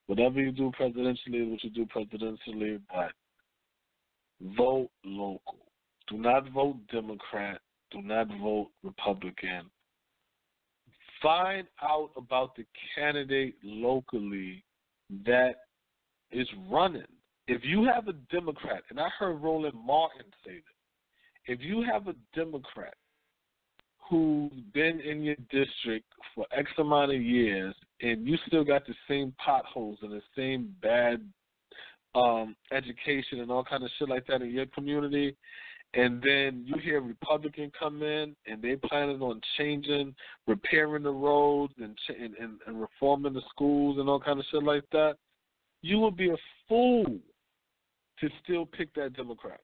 S2: Whatever you do presidentially is what you do presidentially, but vote local. Do not vote Democrat. Do not vote Republican. Find out about the candidate locally that is running. If you have a Democrat, and I heard Roland Martin say this, if you have a Democrat who's been in your district for X amount of years and you still got the same potholes and the same bad education and all kind of shit like that in your community, and then you hear a Republican come in and they planning on changing, repairing the roads and reforming the schools and all kind of shit like that, you would be a fool to still pick that Democrat.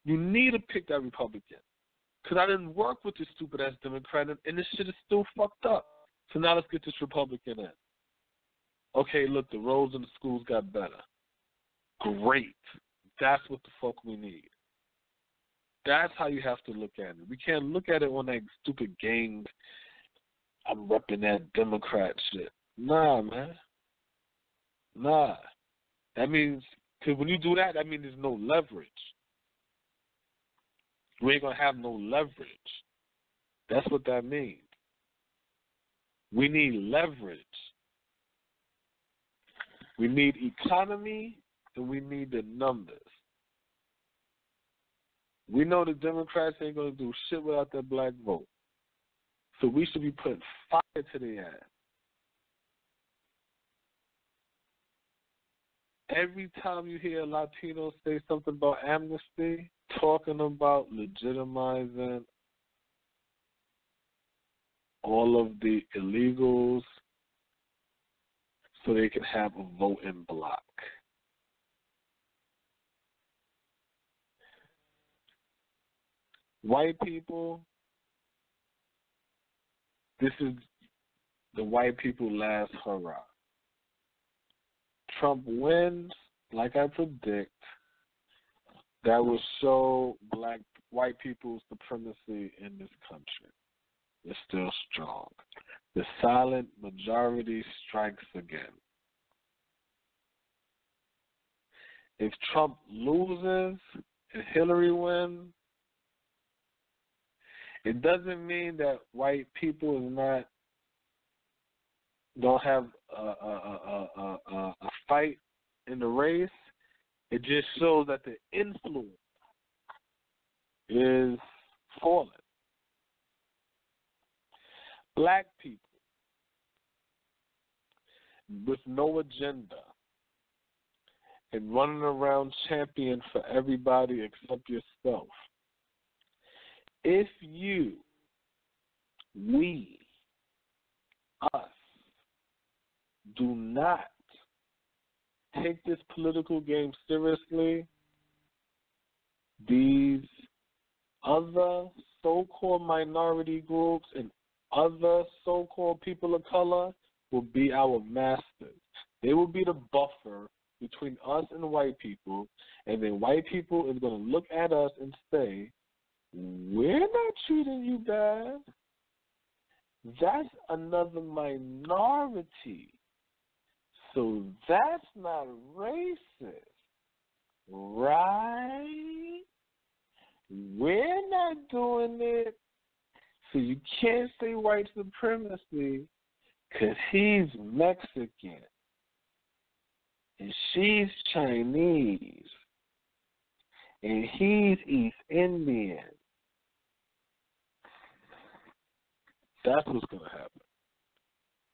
S2: You need to pick that Republican. Because I didn't work with this stupid-ass Democrat, and this shit is still fucked up. So now let's get this Republican in. Okay, look, the roads and the schools got better. Great. That's what the fuck we need. That's how you have to look at it. We can't look at it on that stupid gang, I'm repping that Democrat shit. Nah, man. Nah. That means, because when you do that, that means there's no leverage. We ain't going to have no leverage. That's what that means. We need leverage. We need economy, and we need the numbers. We know the Democrats ain't going to do shit without that black vote. So we should be putting fire to their ass. Every time you hear a Latino say something about amnesty, talking about legitimizing all of the illegals, so they can have a voting block. White people, this is the white people last hurrah. Trump wins, like I predict, that will show white people's supremacy in this country. It's still strong. The silent majority strikes again. If Trump loses and Hillary wins, it doesn't mean that white people don't have a fight in the race. It just shows that the influence is falling. Black people with no agenda and running around champion for everybody except yourself. If you, we, us, do not take this political game seriously, these other so-called minority groups and other so-called people of color will be our masters. They will be the buffer between us and white people, and then white people is going to look at us and say, we're not treating you bad. That's another minority. So that's not racist, right? We're not doing it. So you can't say white supremacy because he's Mexican and she's Chinese and he's East Indian. That's what's going to happen.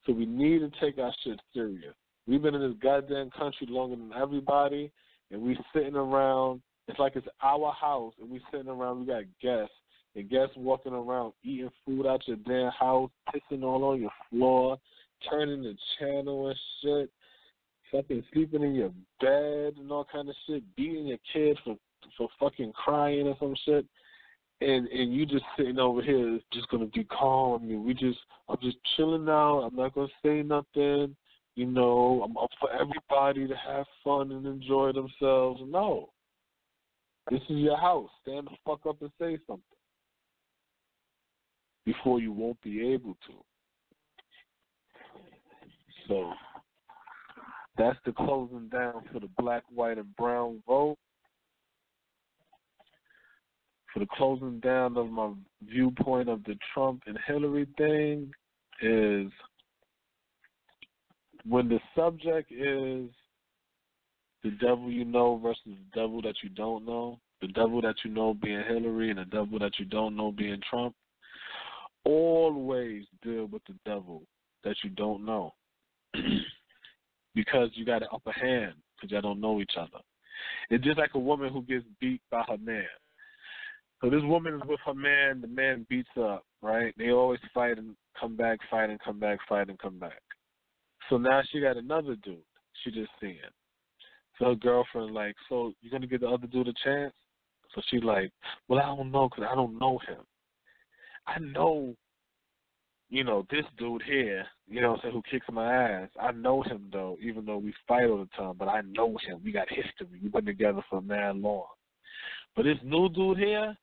S2: So we need to take our shit serious. We've been in this goddamn country longer than everybody, and we sitting around. It's like it's our house, and we sitting around. We got guests, and guests walking around eating food out your damn house, pissing all on your floor, turning the channel and shit, fucking sleeping in your bed and all kind of shit, beating your kid for fucking crying or some shit. And you just sitting over here just gonna be calm. I mean, I'm just chilling out. I'm not gonna say nothing. You know, I'm up for everybody to have fun and enjoy themselves. No. This is your house. Stand the fuck up and say something before you won't be able to. So that's the closing down for the black, white, and brown vote. For the closing down of my viewpoint of the Trump and Hillary thing is when the subject is the devil you know versus the devil that you don't know, the devil that you know being Hillary and the devil that you don't know being Trump, always deal with the devil that you don't know because you got an upper hand because y'all don't know each other. It's just like a woman who gets beat by her man. So this woman is with her man, the man beats her up, right? They always fight and come back, fight and come back, fight and come back. So now she got another dude she just seen. So her girlfriend like, so you going to give the other dude a chance? So she's like, well, I don't know because I don't know him. I know, you know, this dude here, you know what I'm saying, who kicks my ass. I know him, though, even though we fight all the time, but I know him. We got history. We've been together for mad long. But this new dude here,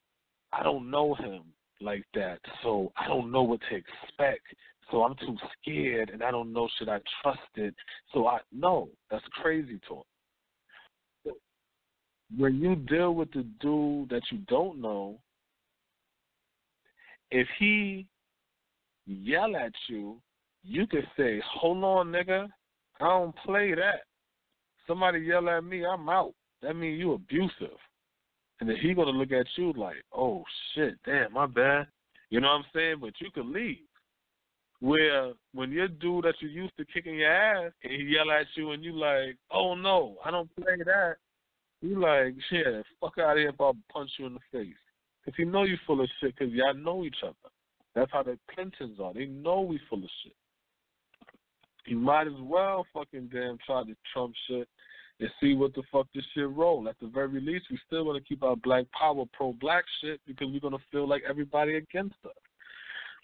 S2: I don't know him like that, so I don't know what to expect. So I'm too scared, and I don't know, should I trust it? So no, that's crazy talk. When you deal with the dude that you don't know, if he yell at you, you could say, hold on, nigga, I don't play that. Somebody yell at me, I'm out. That means you abusive. And then he going to look at you like, oh, shit, damn, my bad. You know what I'm saying? But you could leave. Where when your dude that you used to kicking your ass, and he yell at you and you like, oh, no, I don't play that. You like, shit, fuck out of here if I punch you in the face. Because he know you full of shit because y'all know each other. That's how the Clintons are. They know we full of shit. he might as well fucking damn try the Trump shit and see what the fuck this shit roll. At the very least, we still want to keep our black power, pro-black shit, because we're going to feel like everybody against us.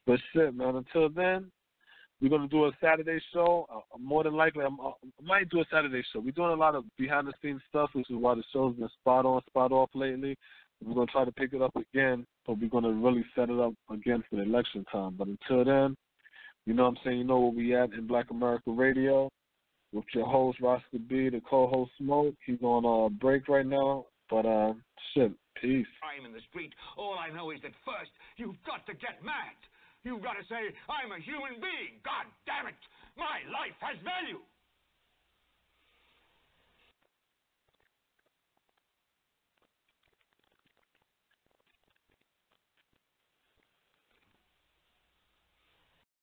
S2: But shit, man, until then, we're going to do a Saturday show. More than likely, I might do a Saturday show. We're doing a lot of behind-the-scenes stuff, which is why the show's been spot on, spot off lately. We're going to try to pick it up again, but we're going to really set it up again for the election time. But until then, you know what I'm saying? You know where we at in Black America Radio with your host, Rasta B, the co-host, Smoke. He's on break right now, but shit, peace.
S1: I'm in the street. All I know is that first, you've got to get mad. You've got to say, I'm a human being. God damn it. My life has value.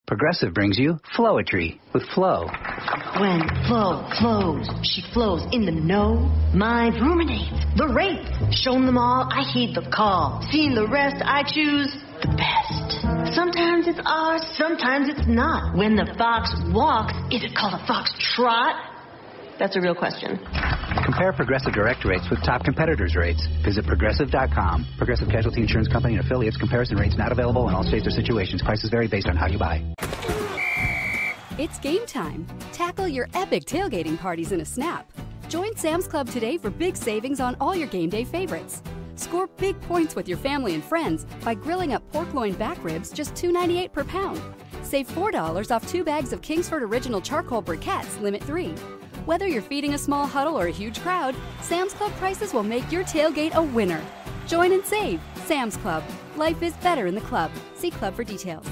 S4: Progressive brings you Flowetry with Flo.
S5: When Flo flows, she flows in the know. Mind ruminates the rates. Shown them all, I heed the call. Seeing the rest, I choose the best. Sometimes it's ours, sometimes it's not. When the fox walks, is it called a fox trot? That's a real question.
S4: Compare Progressive direct rates with top competitors' rates. Visit Progressive.com. Progressive Casualty Insurance Company and affiliates. Comparison rates not available in all states or situations. Prices vary based on how you buy.
S6: It's game time. Tackle your epic tailgating parties in a snap. Join Sam's Club today for big savings on all your game day favorites. Score big points with your family and friends by grilling up pork loin back ribs just $2.98 per pound. Save $4 off 2 bags of Kingsford Original Charcoal Briquettes, limit 3. Whether you're feeding a small huddle or a huge crowd, Sam's Club prices will make your tailgate a winner. Join and save. Sam's Club. Life is better in the club. See club for details.